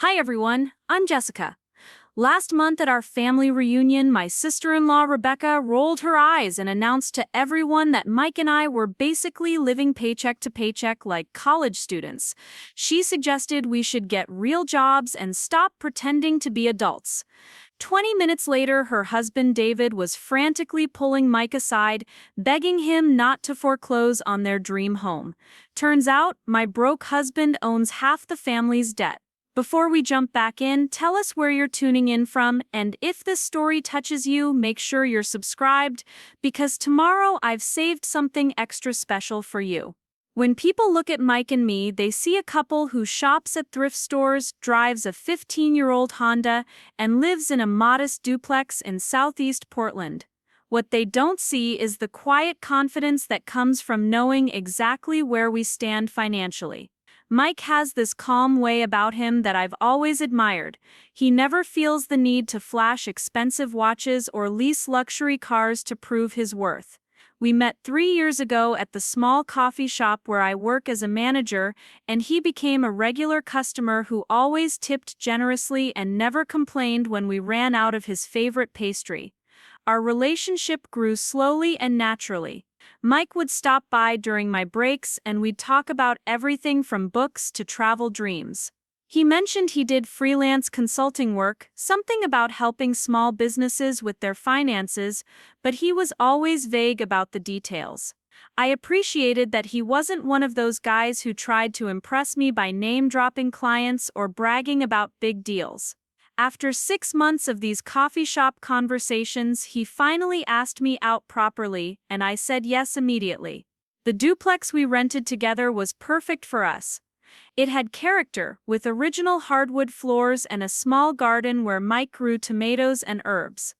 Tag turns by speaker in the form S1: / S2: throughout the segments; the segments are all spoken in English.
S1: Hi everyone, I'm Jessica. Last month at our family reunion, my sister-in-law Rebecca rolled her eyes and announced to everyone that Mike and I were basically living paycheck to paycheck like college students. She suggested we should get real jobs and stop pretending to be adults. 20 minutes later, her husband David was frantically pulling Mike aside, begging him not to foreclose on their dream home. Turns out, my broke husband owns half the family's debt. Before we jump back in, tell us where you're tuning in from, and if this story touches you, make sure you're subscribed, because tomorrow I've saved something extra special for you. When people look at Mike and me, they see a couple who shops at thrift stores, drives a 15-year-old Honda, and lives in a modest duplex in Southeast Portland. What they don't see is the quiet confidence that comes from knowing exactly where we stand financially. Mike has this calm way about him that I've always admired. He never feels the need to flash expensive watches or lease luxury cars to prove his worth. We met 3 years ago at the small coffee shop where I work as a manager, and he became a regular customer who always tipped generously and never complained when we ran out of his favorite pastry. Our relationship grew slowly and naturally. Mike would stop by during my breaks and we'd talk about everything from books to travel dreams. He mentioned he did freelance consulting work, something about helping small businesses with their finances, but he was always vague about the details. I appreciated that he wasn't one of those guys who tried to impress me by name-dropping clients or bragging about big deals. After 6 months of these coffee shop conversations, he finally asked me out properly, and I said yes immediately. The duplex we rented together was perfect for us. It had character, with original hardwood floors and a small garden where Mike grew tomatoes and herbs.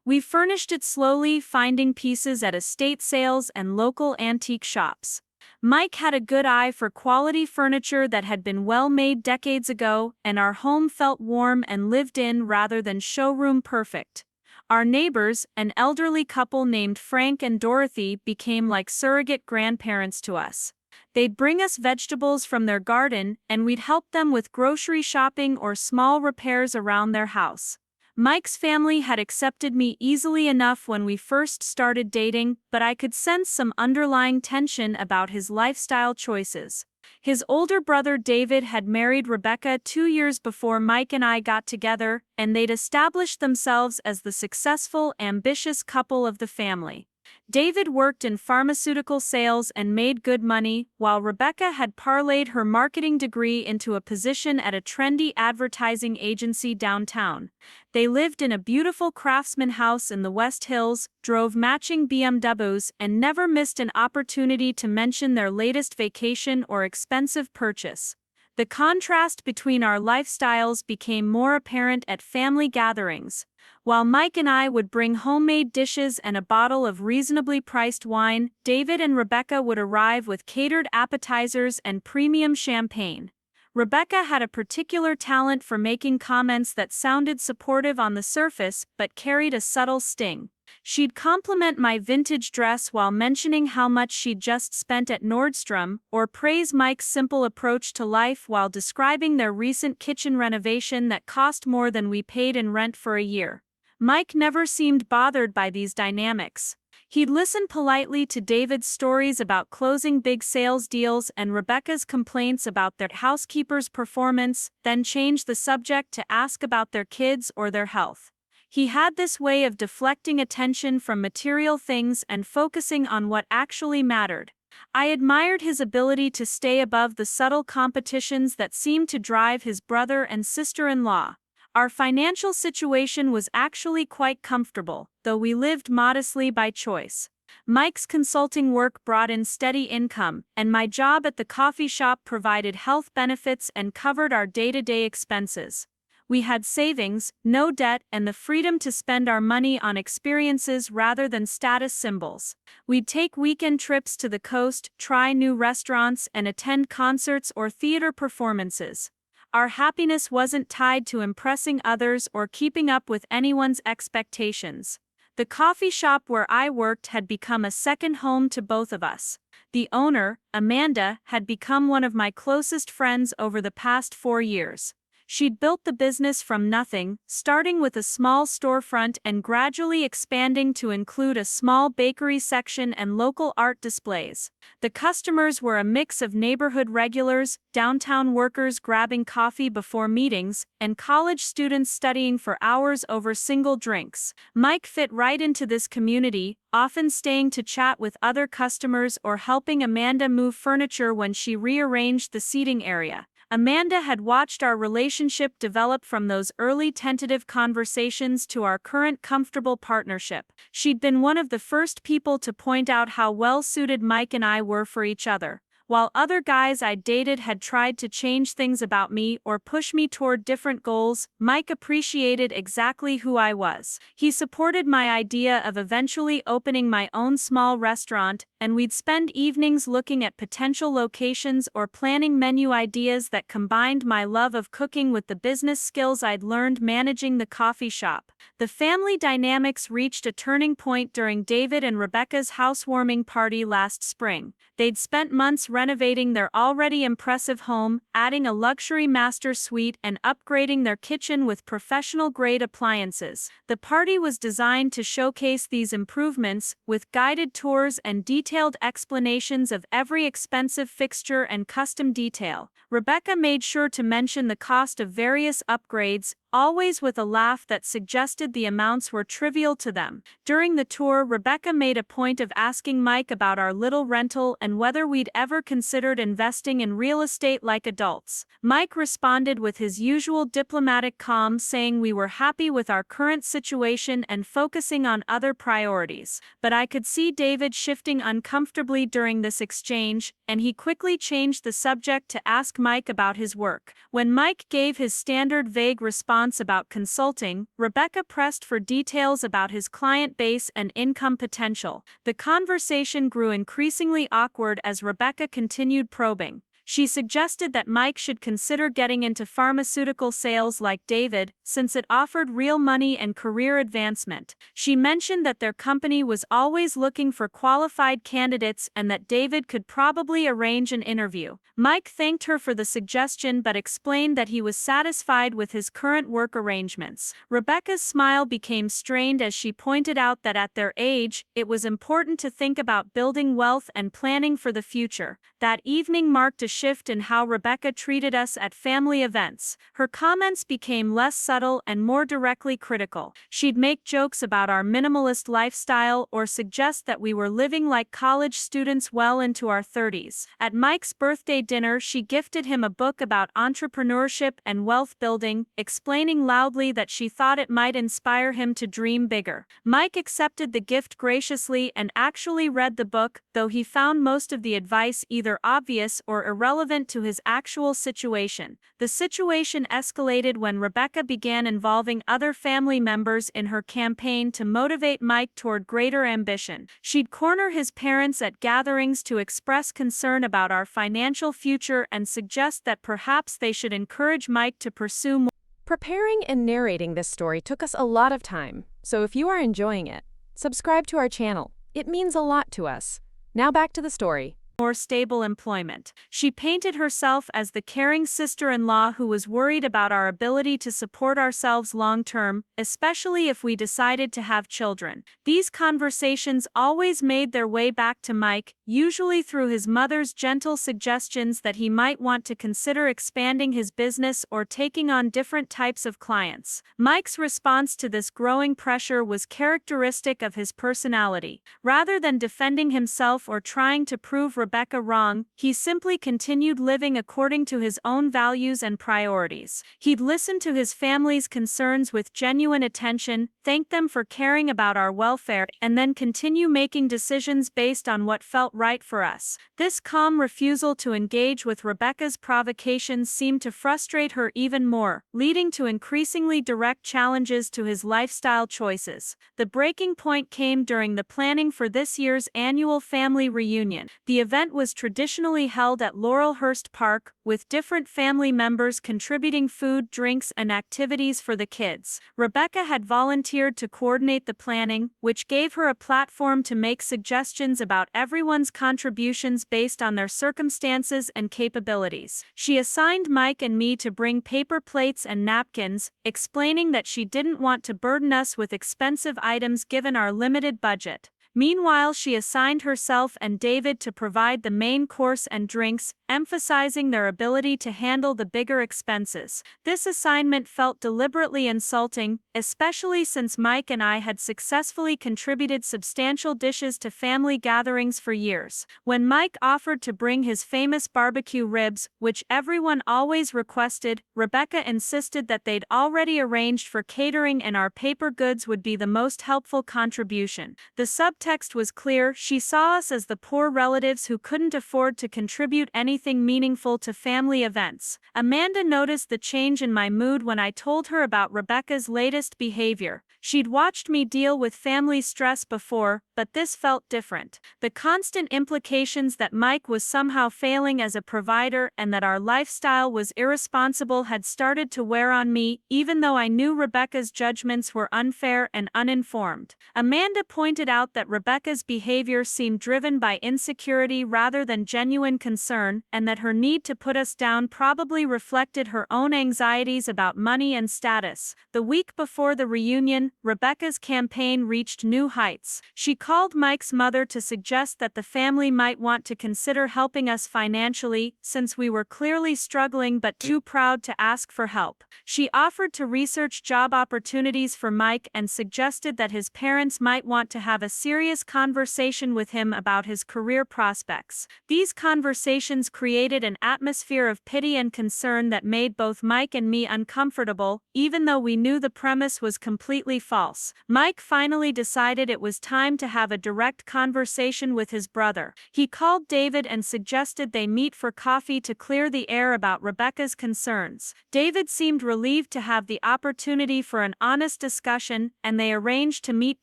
S1: We furnished it slowly, finding pieces at estate sales and local antique shops. Mike had a good eye for quality furniture that had been well made decades ago, and our home felt warm and lived in rather than showroom perfect. Our neighbors, an elderly couple named Frank and Dorothy, became like surrogate grandparents to us. They'd bring us vegetables from their garden, and we'd help them with grocery shopping or small repairs around their house. Mike's family had accepted me easily enough when we first started dating, but I could sense some underlying tension about his lifestyle choices. His older brother David had married Rebecca 2 years before Mike and I got together, and they'd established themselves as the successful, ambitious couple of the family. David worked in pharmaceutical sales and made good money, while Rebecca had parlayed her marketing degree into a position at a trendy advertising agency downtown. They lived in a beautiful craftsman house in the West Hills, drove matching BMWs, and never missed an opportunity to mention their latest vacation or expensive purchase. The contrast between our lifestyles became more apparent at family gatherings. While Mike and I would bring homemade dishes and a bottle of reasonably priced wine, David and Rebecca would arrive with catered appetizers and premium champagne. Rebecca had a particular talent for making comments that sounded supportive on the surface but carried a subtle sting. She'd compliment my vintage dress while mentioning how much she'd just spent at Nordstrom, or praise Mike's simple approach to life while describing their recent kitchen renovation that cost more than we paid in rent for a year. Mike never seemed bothered by these dynamics. He'd listen politely to David's stories about closing big sales deals and Rebecca's complaints about their housekeeper's performance, then change the subject to ask about their kids or their health. He had this way of deflecting attention from material things and focusing on what actually mattered. I admired his ability to stay above the subtle competitions that seemed to drive his brother and sister-in-law. Our financial situation was actually quite comfortable, though we lived modestly by choice. Mike's consulting work brought in steady income, and my job at the coffee shop provided health benefits and covered our day-to-day expenses. We had savings, no debt, and the freedom to spend our money on experiences rather than status symbols. We'd take weekend trips to the coast, try new restaurants, and attend concerts or theater performances. Our happiness wasn't tied to impressing others or keeping up with anyone's expectations. The coffee shop where I worked had become a second home to both of us. The owner, Amanda, had become one of my closest friends over the past 4 years. She'd built the business from nothing, starting with a small storefront and gradually expanding to include a small bakery section and local art displays. The customers were a mix of neighborhood regulars, downtown workers grabbing coffee before meetings, and college students studying for hours over single drinks. Mike fit right into this community, often staying to chat with other customers or helping Amanda move furniture when she rearranged the seating area. Amanda had watched our relationship develop from those early tentative conversations to our current comfortable partnership. She'd been one of the first people to point out how well-suited Mike and I were for each other. While other guys I dated had tried to change things about me or push me toward different goals, Mike appreciated exactly who I was. He supported my idea of eventually opening my own small restaurant, and we'd spend evenings looking at potential locations or planning menu ideas that combined my love of cooking with the business skills I'd learned managing the coffee shop. The family dynamics reached a turning point during David and Rebecca's housewarming party last spring. They'd spent months renovating their already impressive home, adding a luxury master suite and upgrading their kitchen with professional-grade appliances. The party was designed to showcase these improvements, with guided tours and detailed explanations of every expensive fixture and custom detail. Rebecca made sure to mention the cost of various upgrades, always with a laugh that suggested the amounts were trivial to them. During the tour, Rebecca made a point of asking Mike about our little rental and whether we'd ever considered investing in real estate like adults. Mike responded with his usual diplomatic calm, saying we were happy with our current situation and focusing on other priorities. But I could see David shifting uncomfortably during this exchange, and he quickly changed the subject to ask Mike about his work. When Mike gave his standard vague response about consulting, Rebecca pressed for details about his client base and income potential. The conversation grew increasingly awkward as Rebecca continued probing. She suggested that Mike should consider getting into pharmaceutical sales like David, since it offered real money and career advancement. She mentioned that their company was always looking for qualified candidates and that David could probably arrange an interview. Mike thanked her for the suggestion but explained that he was satisfied with his current work arrangements. Rebecca's smile became strained as she pointed out that at their age, it was important to think about building wealth and planning for the future. That evening marked a shift in how Rebecca treated us at family events. Her comments became less subtle and more directly critical. She'd make jokes about our minimalist lifestyle or suggest that we were living like college students well into our 30s. At Mike's birthday dinner, she gifted him a book about entrepreneurship and wealth building, explaining loudly that she thought it might inspire him to dream bigger. Mike accepted the gift graciously and actually read the book, though he found most of the advice either obvious or irrelevant to his actual situation. The situation escalated when Rebecca began involving other family members in her campaign to motivate Mike toward greater ambition. She'd corner his parents at gatherings to express concern about our financial future and suggest that perhaps they should encourage Mike to pursue more.
S2: Preparing and narrating this story took us a lot of time, so if you are enjoying it, subscribe to our channel. It means a lot to us. Now back to the story.
S1: More stable employment. She painted herself as the caring sister-in-law who was worried about our ability to support ourselves long-term, especially if we decided to have children. These conversations always made their way back to Mike, usually through his mother's gentle suggestions that he might want to consider expanding his business or taking on different types of clients. Mike's response to this growing pressure was characteristic of his personality. Rather than defending himself or trying to prove Rebecca wrong, he simply continued living according to his own values and priorities. He'd listen to his family's concerns with genuine attention, thank them for caring about our welfare, and then continue making decisions based on what felt right for us. This calm refusal to engage with Rebecca's provocations seemed to frustrate her even more, leading to increasingly direct challenges to his lifestyle choices. The breaking point came during the planning for this year's annual family reunion. The event event was traditionally held at Laurelhurst Park, with different family members contributing food, drinks, and activities for the kids. Rebecca had volunteered to coordinate the planning, which gave her a platform to make suggestions about everyone's contributions based on their circumstances and capabilities. She assigned Mike and me to bring paper plates and napkins, explaining that she didn't want to burden us with expensive items given our limited budget. Meanwhile, she assigned herself and David to provide the main course and drinks, emphasizing their ability to handle the bigger expenses. This assignment felt deliberately insulting, especially since Mike and I had successfully contributed substantial dishes to family gatherings for years. When Mike offered to bring his famous barbecue ribs, which everyone always requested, Rebecca insisted that they'd already arranged for catering and our paper goods would be the most helpful contribution. The subtext was clear: she saw us as the poor relatives who couldn't afford to contribute anything meaningful to family events. Amanda noticed the change in my mood when I told her about Rebecca's latest behavior. She'd watched me deal with family stress before, but this felt different. The constant implications that Mike was somehow failing as a provider and that our lifestyle was irresponsible had started to wear on me, even though I knew Rebecca's judgments were unfair and uninformed. Amanda pointed out that Rebecca's behavior seemed driven by insecurity rather than genuine concern, and that her need to put us down probably reflected her own anxieties about money and status. The week before the reunion, Rebecca's campaign reached new heights. She called Mike's mother to suggest that the family might want to consider helping us financially, since we were clearly struggling but too proud to ask for help. She offered to research job opportunities for Mike and suggested that his parents might want to have a serious conversation with him about his career prospects. These conversations created an atmosphere of pity and concern that made both Mike and me uncomfortable, even though we knew the premise was completely false. Mike finally decided it was time to have a direct conversation with his brother. He called David and suggested they meet for coffee to clear the air about Rebecca's concerns. David seemed relieved to have the opportunity for an honest discussion, and they arranged to meet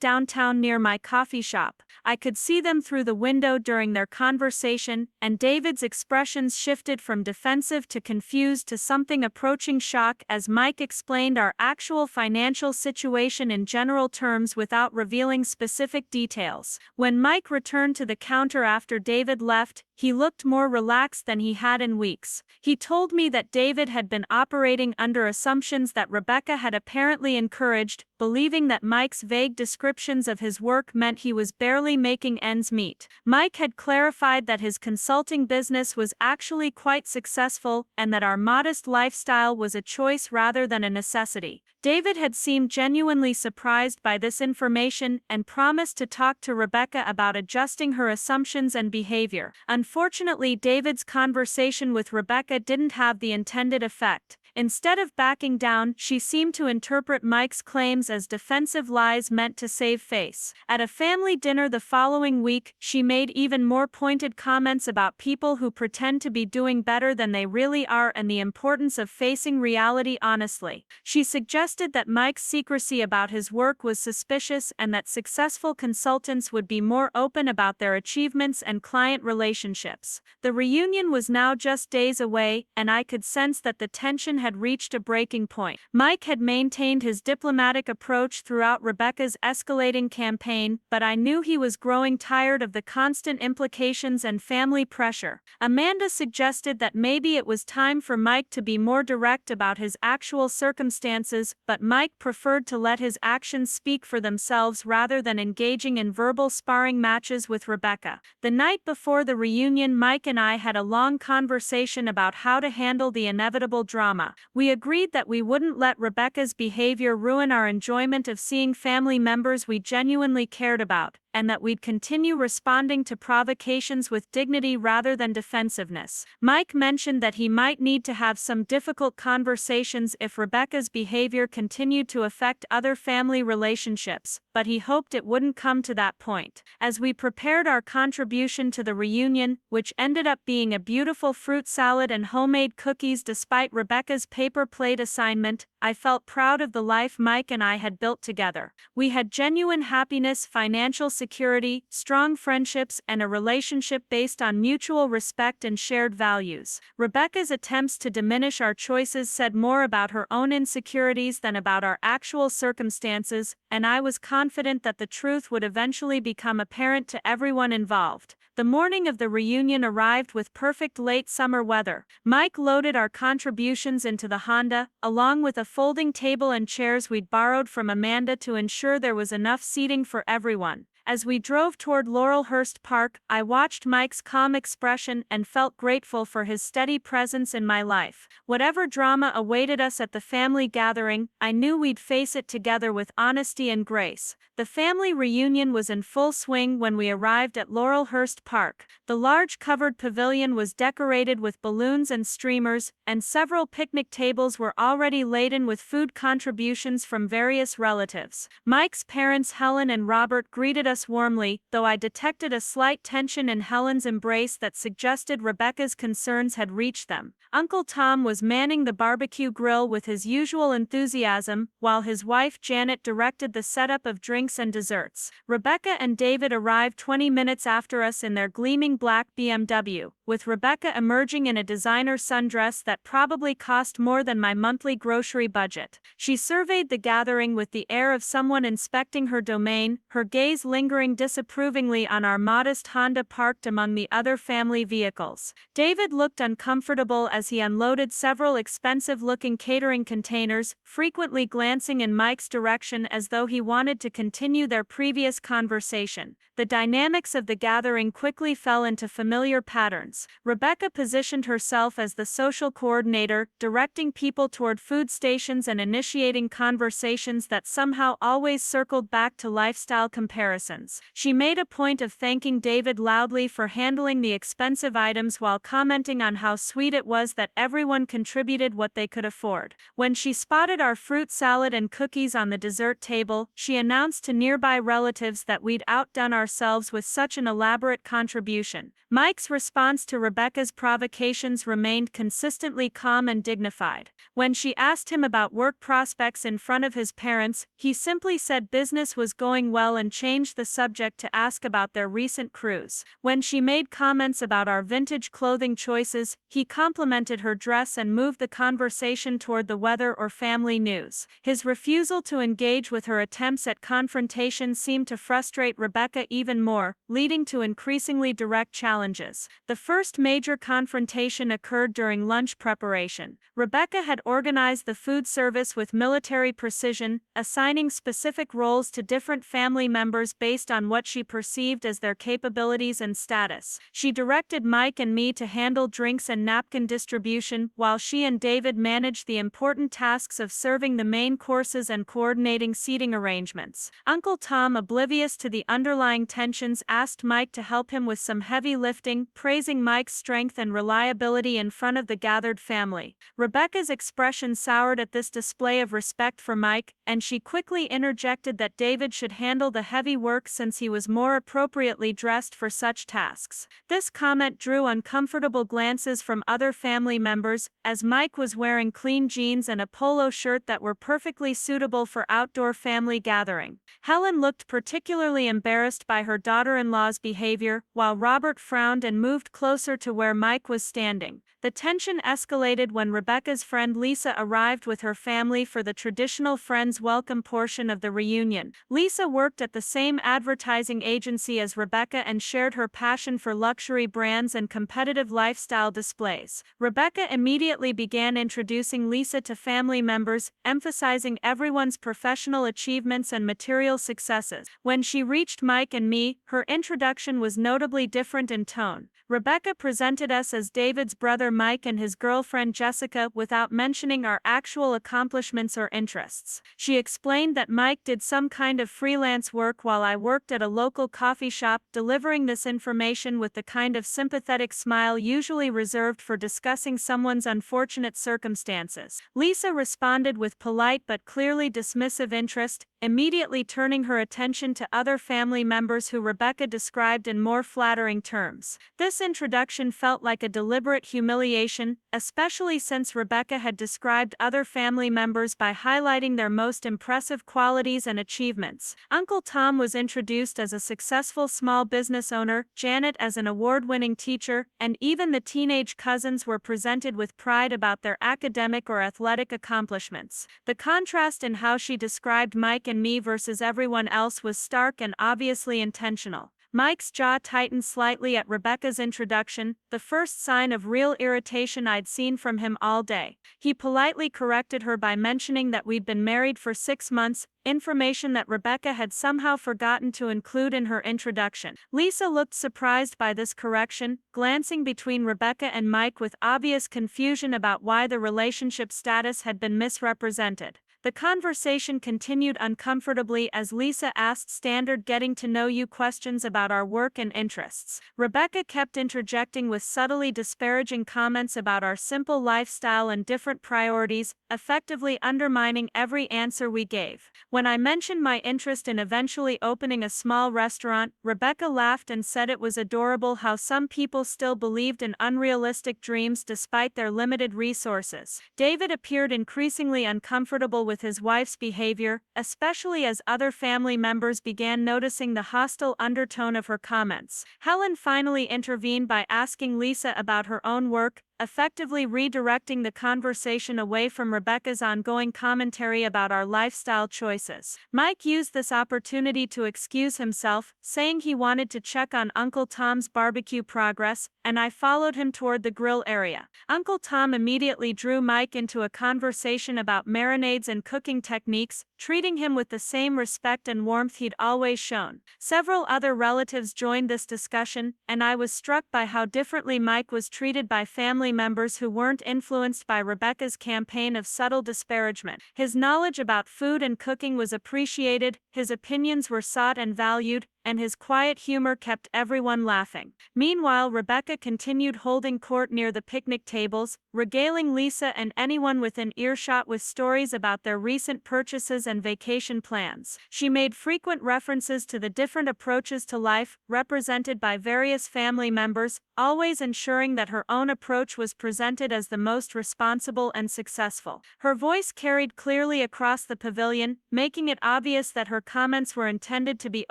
S1: downtown near my coffee shop. I could see them through the window during their conversation, and David's expressions shifted from defensive to confused to something approaching shock as Mike explained our actual financial situation in general terms without revealing specific details. When Mike returned to the counter after David left, he looked more relaxed than he had in weeks. He told me that David had been operating under assumptions that Rebecca had apparently encouraged, believing that Mike's vague descriptions of his work meant he was barely making ends meet. Mike had clarified that his consulting business was actually quite successful and that our modest lifestyle was a choice rather than a necessity. David had seemed genuinely surprised by this information and promised to talk to Rebecca about adjusting her assumptions and behavior. Unfortunately, David's conversation with Rebecca didn't have the intended effect. Instead of backing down, she seemed to interpret Mike's claims as defensive lies meant to save face. At a family dinner the following week, she made even more pointed comments about people who pretend to be doing better than they really are and the importance of facing reality honestly. She suggested that Mike's secrecy about his work was suspicious and that successful consultants would be more open about their achievements and client relationships. The reunion was now just days away, and I could sense that the tension had reached a breaking point. Mike had maintained his diplomatic approach throughout Rebecca's escalating campaign, but I knew he was growing tired of the constant implications and family pressure. Amanda suggested that maybe it was time for Mike to be more direct about his actual circumstances, but Mike preferred to let his actions speak for themselves rather than engaging in verbal sparring matches with Rebecca. The night before the reunion, Mike and I had a long conversation about how to handle the inevitable drama. We agreed that we wouldn't let Rebecca's behavior ruin our enjoyment of seeing family members we genuinely cared about, and that we'd continue responding to provocations with dignity rather than defensiveness. Mike mentioned that he might need to have some difficult conversations if Rebecca's behavior continued to affect other family relationships, but he hoped it wouldn't come to that point. As we prepared our contribution to the reunion, which ended up being a beautiful fruit salad and homemade cookies despite Rebecca's paper plate assignment, I felt proud of the life Mike and I had built together. We had genuine happiness, financial success, security, strong friendships, and a relationship based on mutual respect and shared values. Rebecca's attempts to diminish our choices said more about her own insecurities than about our actual circumstances, and I was confident that the truth would eventually become apparent to everyone involved. The morning of the reunion arrived with perfect late summer weather. Mike loaded our contributions into the Honda, along with a folding table and chairs we'd borrowed from Amanda to ensure there was enough seating for everyone. As we drove toward Laurelhurst Park, I watched Mike's calm expression and felt grateful for his steady presence in my life. Whatever drama awaited us at the family gathering, I knew we'd face it together with honesty and grace. The family reunion was in full swing when we arrived at Laurelhurst Park. The large covered pavilion was decorated with balloons and streamers, and several picnic tables were already laden with food contributions from various relatives. Mike's parents, Helen and Robert, greeted us warmly, though I detected a slight tension in Helen's embrace that suggested Rebecca's concerns had reached them. Uncle Tom was manning the barbecue grill with his usual enthusiasm, while his wife Janet directed the setup of drinks and desserts. Rebecca and David arrived 20 minutes after us in their gleaming black BMW, with Rebecca emerging in a designer sundress that probably cost more than my monthly grocery budget. She surveyed the gathering with the air of someone inspecting her domain, her gaze lingering disapprovingly on our modest Honda parked among the other family vehicles. David looked uncomfortable as he unloaded several expensive-looking catering containers, frequently glancing in Mike's direction as though he wanted to continue their previous conversation. The dynamics of the gathering quickly fell into familiar patterns. Rebecca positioned herself as the social coordinator, directing people toward food stations and initiating conversations that somehow always circled back to lifestyle comparisons. She made a point of thanking David loudly for handling the expensive items while commenting on how sweet it was that everyone contributed what they could afford. When she spotted our fruit salad and cookies on the dessert table, she announced to nearby relatives that we'd outdone ourselves with such an elaborate contribution. Mike's response to Rebecca's provocations remained consistently calm and dignified. When she asked him about work prospects in front of his parents, he simply said business was going well and changed the subject to ask about their recent cruise. When she made comments about our vintage clothing choices, he complimented her dress and moved the conversation toward the weather or family news. His refusal to engage with her attempts at confrontation seemed to frustrate Rebecca even more, leading to increasingly direct challenges. The first major confrontation occurred during lunch preparation. Rebecca had organized the food service with military precision, assigning specific roles to different family members based on what she perceived as their capabilities and status. She directed Mike and me to handle drinks and napkin distribution, while she and David managed the important tasks of serving the main courses and coordinating seating arrangements. Uncle Tom, oblivious to the underlying tensions, asked Mike to help him with some heavy lifting, praising Mike's strength and reliability in front of the gathered family. Rebecca's expression soured at this display of respect for Mike, and she quickly interjected that David should handle the heavy work since he was more appropriately dressed for such tasks. This comment drew uncomfortable glances from other family members, as Mike was wearing clean jeans and a polo shirt that were perfectly suitable for outdoor family gathering. Helen looked particularly embarrassed by her daughter-in-law's behavior, while Robert frowned and moved closer to where Mike was standing. The tension escalated when Rebecca's friend Lisa arrived with her family for the traditional friends welcome portion of the reunion. Lisa worked at the same advertising agency as Rebecca and shared her passion for luxury brands and competitive lifestyle displays. Rebecca immediately began introducing Lisa to family members, emphasizing everyone's professional achievements and material successes. When she reached Mike and me, her introduction was notably different in tone. Rebecca presented us as David's brother Mike and his girlfriend Jessica without mentioning our actual accomplishments or interests. She explained that Mike did some kind of freelance work while I worked at a local coffee shop, delivering this information with the kind of sympathetic smile usually reserved for discussing someone's unfortunate circumstances. Lisa responded with polite but clearly dismissive interest, immediately turning her attention to other family members who Rebecca described in more flattering terms. This introduction felt like a deliberate humiliation, especially since Rebecca had described other family members by highlighting their most impressive qualities and achievements. Uncle Tom was introduced as a successful small business owner, Janet as an award-winning teacher, and even the teenage cousins were presented with pride about their academic or athletic accomplishments. The contrast in how she described Mike and me versus everyone else was stark and obviously intentional. Mike's jaw tightened slightly at Rebecca's introduction, the first sign of real irritation I'd seen from him all day. He politely corrected her by mentioning that we'd been married for 6 months, information that Rebecca had somehow forgotten to include in her introduction. Lisa looked surprised by this correction, glancing between Rebecca and Mike with obvious confusion about why the relationship status had been misrepresented. The conversation continued uncomfortably as Lisa asked standard getting-to-know-you questions about our work and interests. Rebecca kept interjecting with subtly disparaging comments about our simple lifestyle and different priorities, effectively undermining every answer we gave. When I mentioned my interest in eventually opening a small restaurant, Rebecca laughed and said it was adorable how some people still believed in unrealistic dreams despite their limited resources. David appeared increasingly uncomfortable with his wife's behavior, especially as other family members began noticing the hostile undertone of her comments. Helen finally intervened by asking Lisa about her own work, effectively redirecting the conversation away from Rebecca's ongoing commentary about our lifestyle choices. Mike used this opportunity to excuse himself, saying he wanted to check on Uncle Tom's barbecue progress, and I followed him toward the grill area. Uncle Tom immediately drew Mike into a conversation about marinades and cooking techniques, treating him with the same respect and warmth he'd always shown. Several other relatives joined this discussion, and I was struck by how differently Mike was treated by family members who weren't influenced by Rebecca's campaign of subtle disparagement. His knowledge about food and cooking was appreciated, his opinions were sought and valued, and his quiet humor kept everyone laughing. Meanwhile, Rebecca continued holding court near the picnic tables, regaling Lisa and anyone within earshot with stories about their recent purchases and vacation plans. She made frequent references to the different approaches to life, represented by various family members, always ensuring that her own approach was presented as the most responsible and successful. Her voice carried clearly across the pavilion, making it obvious that her comments were intended to be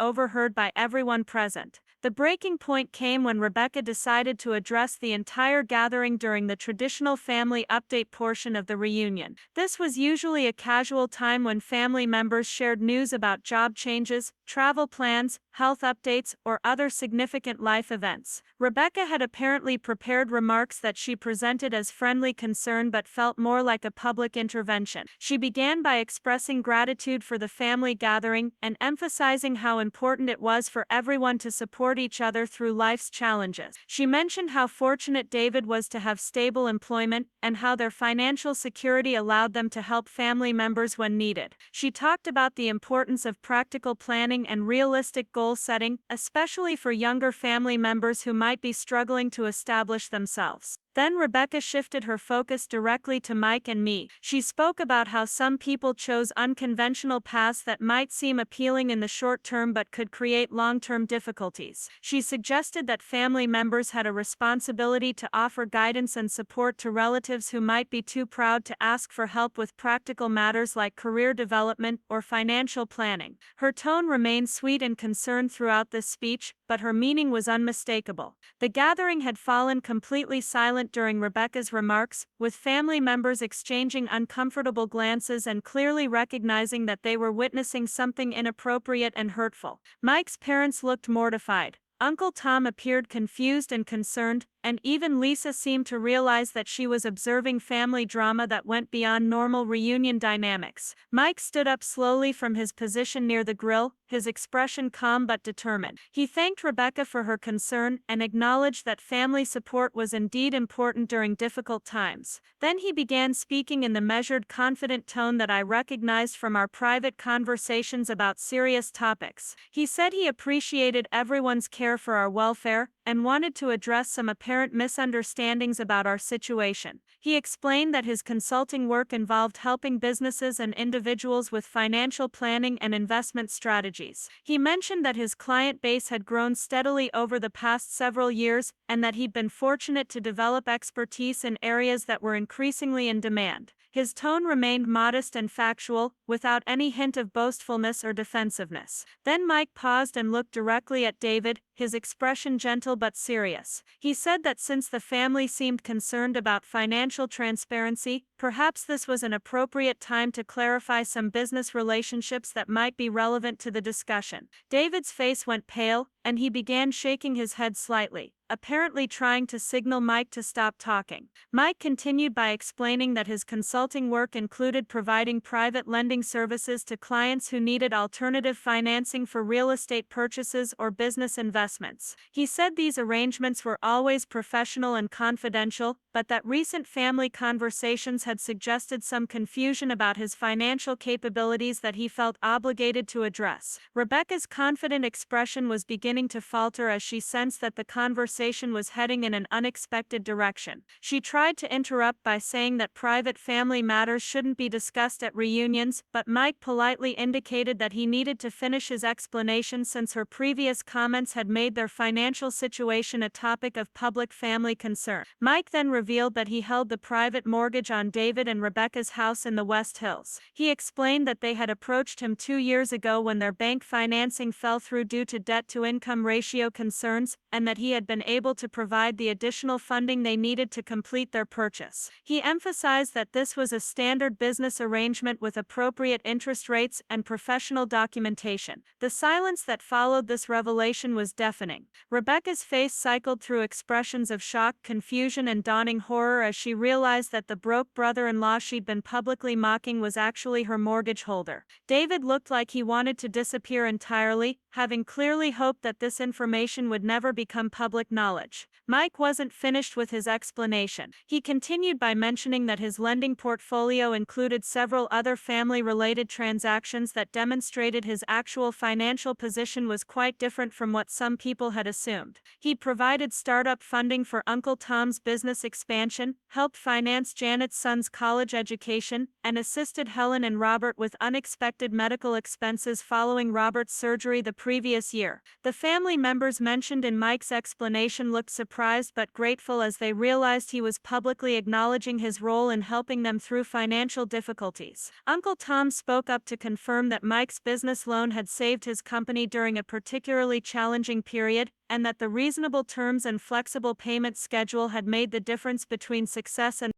S1: overheard by everyone present. The breaking point came when Rebecca decided to address the entire gathering during the traditional family update portion of the reunion. This was usually a casual time when family members shared news about job changes, travel plans, health updates, or other significant life events. Rebecca had apparently prepared remarks that she presented as friendly concern but felt more like a public intervention. She began by expressing gratitude for the family gathering and emphasizing how important it was for everyone to support each other through life's challenges. She mentioned how fortunate David was to have stable employment and how their financial security allowed them to help family members when needed. She talked about the importance of practical planning and realistic goal setting, especially for younger family members who might be struggling to establish themselves. Then Rebecca shifted her focus directly to Mike and me. She spoke about how some people chose unconventional paths that might seem appealing in the short term but could create long-term difficulties. She suggested that family members had a responsibility to offer guidance and support to relatives who might be too proud to ask for help with practical matters like career development or financial planning. Her tone remained sweet and concerned throughout this speech, but her meaning was unmistakable. The gathering had fallen completely silent during Rebecca's remarks, with family members exchanging uncomfortable glances and clearly recognizing that they were witnessing something inappropriate and hurtful. Mike's parents looked mortified. Uncle Tom appeared confused and concerned, and even Lisa seemed to realize that she was observing family drama that went beyond normal reunion dynamics. Mike stood up slowly from his position near the grill, his expression calm but determined. He thanked Rebecca for her concern and acknowledged that family support was indeed important during difficult times. Then he began speaking in the measured, confident tone that I recognized from our private conversations about serious topics. He said he appreciated everyone's care for our welfare and wanted to address some apparent misunderstandings about our situation. He explained that his consulting work involved helping businesses and individuals with financial planning and investment strategies. He mentioned that his client base had grown steadily over the past several years and that he'd been fortunate to develop expertise in areas that were increasingly in demand. His tone remained modest and factual, without any hint of boastfulness or defensiveness. Then Mike paused and looked directly at David, his expression gentle but serious. He said that since the family seemed concerned about financial transparency, perhaps this was an appropriate time to clarify some business relationships that might be relevant to the discussion. David's face went pale, and he began shaking his head slightly, apparently trying to signal Mike to stop talking. Mike continued by explaining that his consulting work included providing private lending services to clients who needed alternative financing for real estate purchases or business investments. He said these arrangements were always professional and confidential, but that recent family conversations had suggested some confusion about his financial capabilities that he felt obligated to address. Rebecca's confident expression was beginning to falter as she sensed that the conversation was heading in an unexpected direction. She tried to interrupt by saying that private family matters shouldn't be discussed at reunions, but Mike politely indicated that he needed to finish his explanation since her previous comments had made their financial situation a topic of public family concern. Mike then revealed that he held the private mortgage on David and Rebecca's house in the West Hills. He explained that they had approached him 2 years ago when their bank financing fell through due to debt-to-income ratio concerns, and that he had been able to provide the additional funding they needed to complete their purchase. He emphasized that this was a standard business arrangement with appropriate interest rates and professional documentation. The silence that followed this revelation was deafening. Rebecca's face cycled through expressions of shock, confusion, and dawning horror as she realized that the broke brother-in-law she'd been publicly mocking was actually her mortgage holder. David looked like he wanted to disappear entirely, having clearly hoped that this information would never become public knowledge. Mike wasn't finished with his explanation. He continued by mentioning that his lending portfolio included several other family-related transactions that demonstrated his actual financial position was quite different from what some people had assumed. He provided startup funding for Uncle Tom's business expansion, helped finance Janet's son's college education, and assisted Helen and Robert with unexpected medical expenses following Robert's surgery the previous year. The family members mentioned in Mike's explanation looked surprised but grateful as they realized he was publicly acknowledging his role in helping them through financial difficulties. Uncle Tom spoke up to confirm that Mike's business loan had saved his company during a particularly challenging period, and that the reasonable terms and flexible payment schedule had made the difference between success and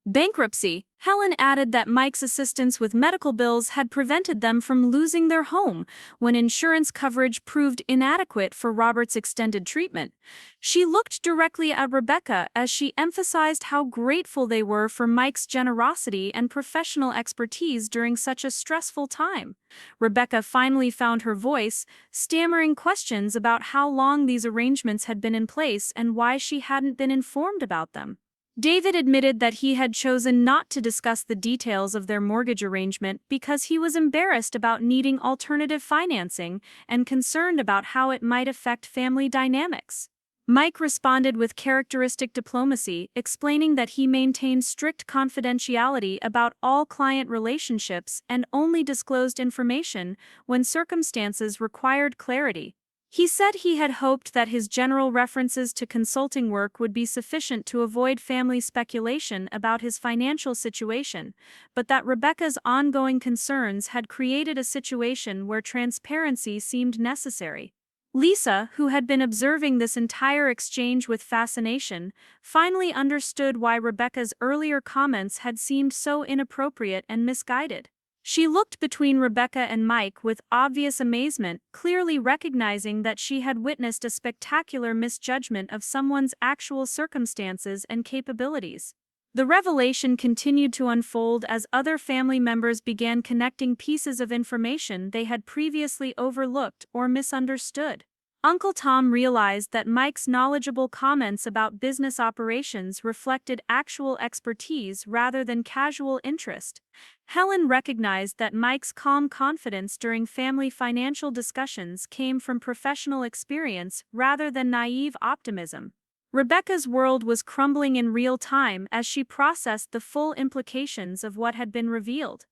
S1: bankruptcy. Helen added that Mike's assistance with medical bills had prevented them from losing their home when insurance coverage proved inadequate for Robert's extended treatment. She looked directly at Rebecca as she emphasized how grateful they were for Mike's generosity and professional expertise during such a stressful time. Rebecca finally found her voice, stammering questions about how long these arrangements had been in place and why she hadn't been informed about them. David admitted that he had chosen not to discuss the details of their mortgage arrangement because he was embarrassed about needing alternative financing and concerned about how it might affect family dynamics. Mike responded with characteristic diplomacy, explaining that he maintained strict confidentiality about all client relationships and only disclosed information when circumstances required clarity. He said he had hoped that his general references to consulting work would be sufficient to avoid family speculation about his financial situation, but that Rebecca's ongoing concerns had created a situation where transparency seemed necessary. Lisa, who had been observing this entire exchange with fascination, finally understood why Rebecca's earlier comments had seemed so inappropriate and misguided. She looked between Rebecca and Mike with obvious amazement, clearly recognizing that she had witnessed a spectacular misjudgment of someone's actual circumstances and capabilities. The revelation continued to unfold as other family members began connecting pieces of information they had previously overlooked or misunderstood. Uncle Tom realized that Mike's knowledgeable comments about business operations reflected actual expertise rather than casual interest. Helen recognized that Mike's calm confidence during family financial discussions came from professional experience rather than naive optimism. Rebecca's world was crumbling in real time as she processed the full implications of what had been revealed.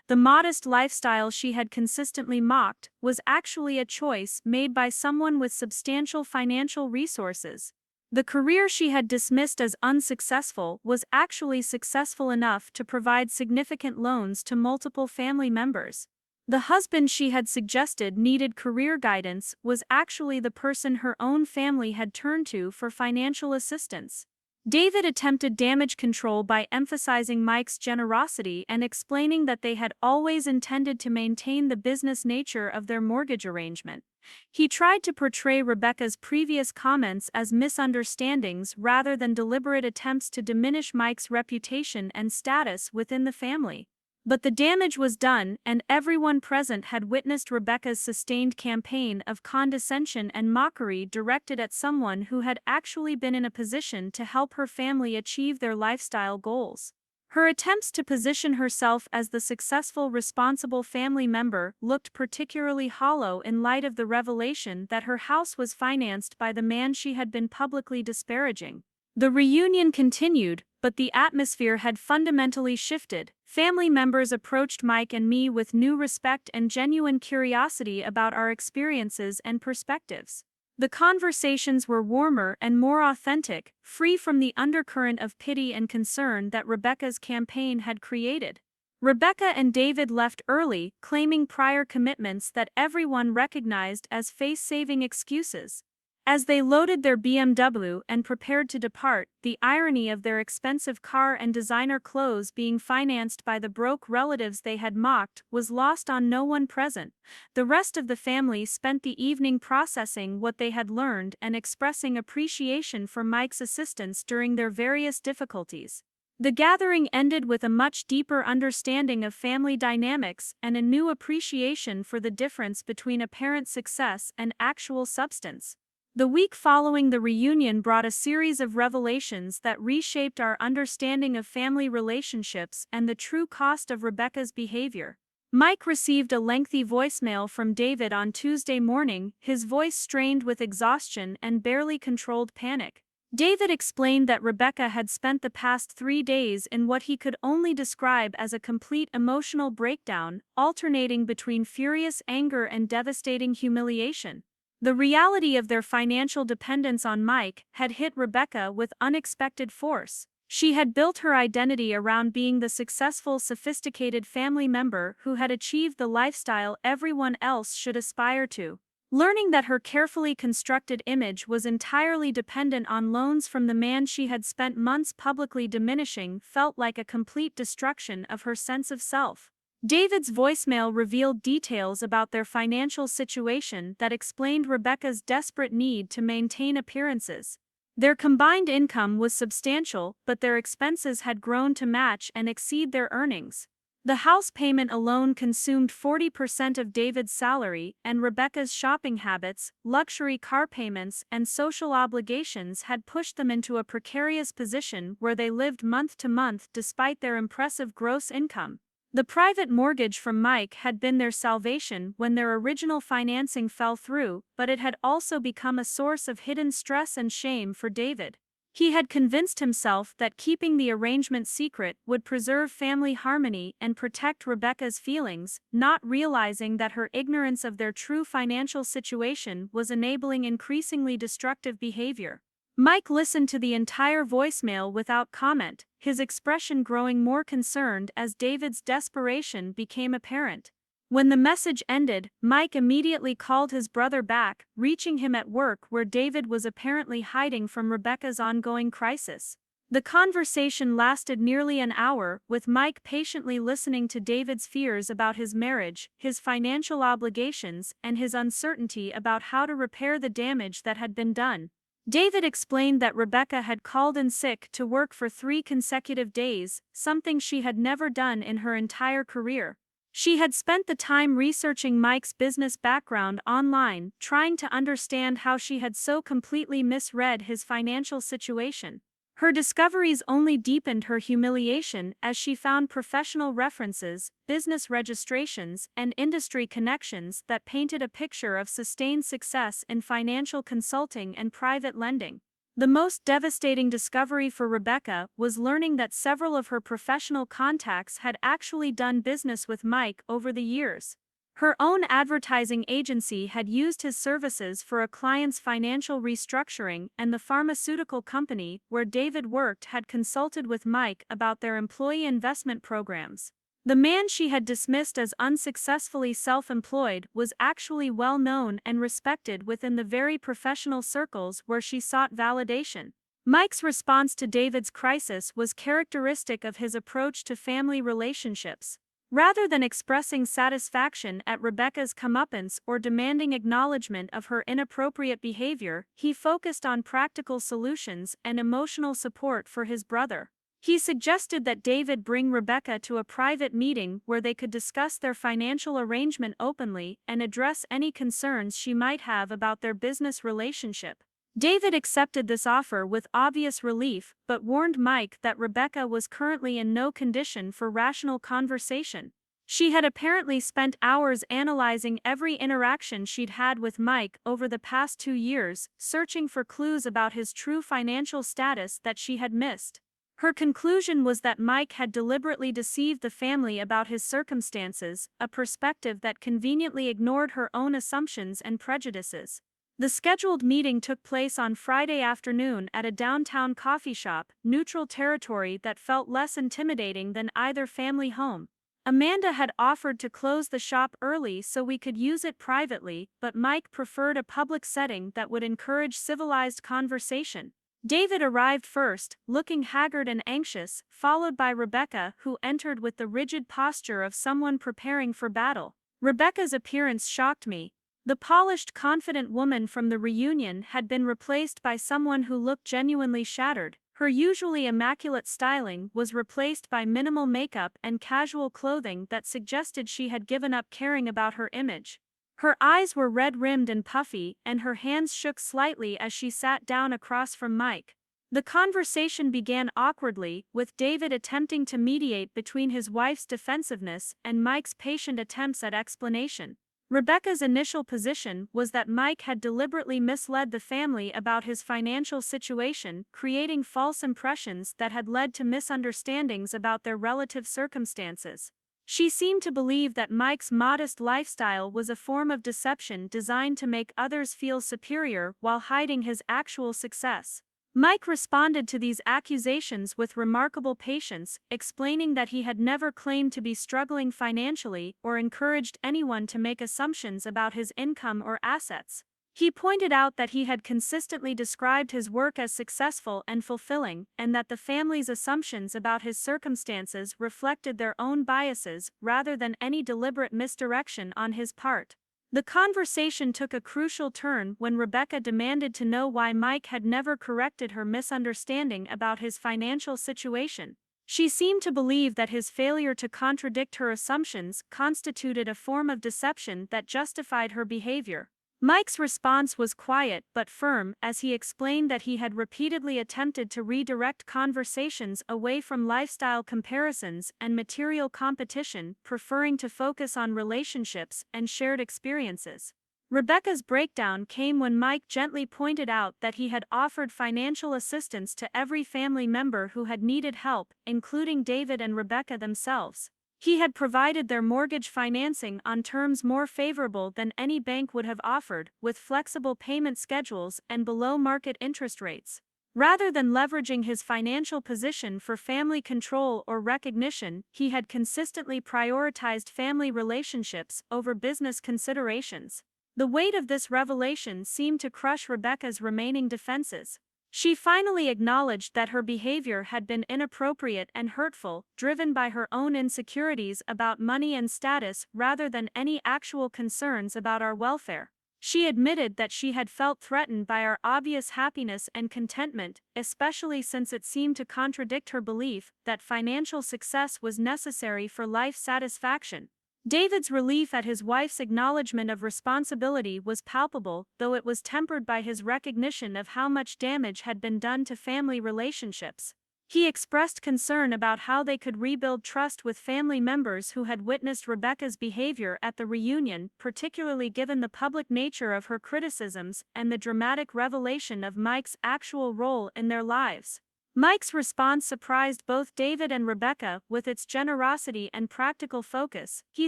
S1: The modest lifestyle she had consistently mocked was actually a choice made by someone with substantial financial resources. The career she had dismissed as unsuccessful was actually successful enough to provide significant loans to multiple family members. The husband she had suggested needed career guidance was actually the person her own family had turned to for financial assistance. David attempted damage control by emphasizing Mike's generosity and explaining that they had always intended to maintain the business nature of their mortgage arrangement. He tried to portray Rebecca's previous comments as misunderstandings rather than deliberate attempts to diminish Mike's reputation and status within the family. But the damage was done, and everyone present had witnessed Rebecca's sustained campaign of condescension and mockery directed at someone who had actually been in a position to help her family achieve their lifestyle goals. Her attempts to position herself as the successful, responsible family member looked particularly hollow in light of the revelation that her house was financed by the man she had been publicly disparaging. The reunion continued, but the atmosphere had fundamentally shifted. Family members approached Mike and me with new respect and genuine curiosity about our experiences and perspectives. The conversations were warmer and more authentic, free from the undercurrent of pity and concern that Rebecca's campaign had created. Rebecca and David left early, claiming prior commitments that everyone recognized as face-saving excuses. As they loaded their BMW and prepared to depart, the irony of their expensive car and designer clothes being financed by the broke relatives they had mocked was lost on no one present. The rest of the family spent the evening processing what they had learned and expressing appreciation for Mike's assistance during their various difficulties. The gathering ended with a much deeper understanding of family dynamics and a new appreciation for the difference between apparent success and actual substance. The week following the reunion brought a series of revelations that reshaped our understanding of family relationships and the true cost of Rebecca's behavior. Mike received a lengthy voicemail from David on Tuesday morning, his voice strained with exhaustion and barely controlled panic. David explained that Rebecca had spent the past 3 days in what he could only describe as a complete emotional breakdown, alternating between furious anger and devastating humiliation. The reality of their financial dependence on Mike had hit Rebecca with unexpected force. She had built her identity around being the successful, sophisticated family member who had achieved the lifestyle everyone else should aspire to. Learning that her carefully constructed image was entirely dependent on loans from the man she had spent months publicly diminishing felt like a complete destruction of her sense of self. David's voicemail revealed details about their financial situation that explained Rebecca's desperate need to maintain appearances. Their combined income was substantial, but their expenses had grown to match and exceed their earnings. The house payment alone consumed 40% of David's salary, and Rebecca's shopping habits, luxury car payments, and social obligations had pushed them into a precarious position where they lived month to month despite their impressive gross income. The private mortgage from Mike had been their salvation when their original financing fell through, but it had also become a source of hidden stress and shame for David. He had convinced himself that keeping the arrangement secret would preserve family harmony and protect Rebecca's feelings, not realizing that her ignorance of their true financial situation was enabling increasingly destructive behavior. Mike listened to the entire voicemail without comment, his expression growing more concerned as David's desperation became apparent. When the message ended, Mike immediately called his brother back, reaching him at work where David was apparently hiding from Rebecca's ongoing crisis. The conversation lasted nearly an hour, with Mike patiently listening to David's fears about his marriage, his financial obligations, and his uncertainty about how to repair the damage that had been done. David explained that Rebecca had called in sick to work for 3 consecutive days, something she had never done in her entire career. She had spent the time researching Mike's business background online, trying to understand how she had so completely misread his financial situation. Her discoveries only deepened her humiliation as she found professional references, business registrations, and industry connections that painted a picture of sustained success in financial consulting and private lending. The most devastating discovery for Rebecca was learning that several of her professional contacts had actually done business with Mike over the years. Her own advertising agency had used his services for a client's financial restructuring, and the pharmaceutical company where David worked had consulted with Mike about their employee investment programs. The man she had dismissed as unsuccessfully self-employed was actually well known and respected within the very professional circles where she sought validation. Mike's response to David's crisis was characteristic of his approach to family relationships. Rather than expressing satisfaction at Rebecca's comeuppance or demanding acknowledgement of her inappropriate behavior, he focused on practical solutions and emotional support for his brother. He suggested that David bring Rebecca to a private meeting where they could discuss their financial arrangement openly and address any concerns she might have about their business relationship. David accepted this offer with obvious relief but warned Mike that Rebecca was currently in no condition for rational conversation. She had apparently spent hours analyzing every interaction she'd had with Mike over the past 2 years, searching for clues about his true financial status that she had missed. Her conclusion was that Mike had deliberately deceived the family about his circumstances, a perspective that conveniently ignored her own assumptions and prejudices. The scheduled meeting took place on Friday afternoon at a downtown coffee shop, neutral territory that felt less intimidating than either family home. Amanda had offered to close the shop early so we could use it privately, but Mike preferred a public setting that would encourage civilized conversation. David arrived first, looking haggard and anxious, followed by Rebecca, who entered with the rigid posture of someone preparing for battle. Rebecca's appearance shocked me. The polished, confident woman from the reunion had been replaced by someone who looked genuinely shattered. Her usually immaculate styling was replaced by minimal makeup and casual clothing that suggested she had given up caring about her image. Her eyes were red-rimmed and puffy, and her hands shook slightly as she sat down across from Mike. The conversation began awkwardly, with David attempting to mediate between his wife's defensiveness and Mike's patient attempts at explanation. Rebecca's initial position was that Mike had deliberately misled the family about his financial situation, creating false impressions that had led to misunderstandings about their relative circumstances. She seemed to believe that Mike's modest lifestyle was a form of deception designed to make others feel superior while hiding his actual success. Mike responded to these accusations with remarkable patience, explaining that he had never claimed to be struggling financially or encouraged anyone to make assumptions about his income or assets. He pointed out that he had consistently described his work as successful and fulfilling, and that the family's assumptions about his circumstances reflected their own biases rather than any deliberate misdirection on his part. The conversation took a crucial turn when Rebecca demanded to know why Mike had never corrected her misunderstanding about his financial situation. She seemed to believe that his failure to contradict her assumptions constituted a form of deception that justified her behavior. Mike's response was quiet but firm as he explained that he had repeatedly attempted to redirect conversations away from lifestyle comparisons and material competition, preferring to focus on relationships and shared experiences. Rebecca's breakdown came when Mike gently pointed out that he had offered financial assistance to every family member who had needed help, including David and Rebecca themselves. He had provided their mortgage financing on terms more favorable than any bank would have offered, with flexible payment schedules and below-market interest rates. Rather than leveraging his financial position for family control or recognition, he had consistently prioritized family relationships over business considerations. The weight of this revelation seemed to crush Rebecca's remaining defenses. She finally acknowledged that her behavior had been inappropriate and hurtful, driven by her own insecurities about money and status rather than any actual concerns about our welfare. She admitted that she had felt threatened by our obvious happiness and contentment, especially since it seemed to contradict her belief that financial success was necessary for life satisfaction. David's relief at his wife's acknowledgement of responsibility was palpable, though it was tempered by his recognition of how much damage had been done to family relationships. He expressed concern about how they could rebuild trust with family members who had witnessed Rebecca's behavior at the reunion, particularly given the public nature of her criticisms and the dramatic revelation of Mike's actual role in their lives. Mike's response surprised both David and Rebecca with its generosity and practical focus. He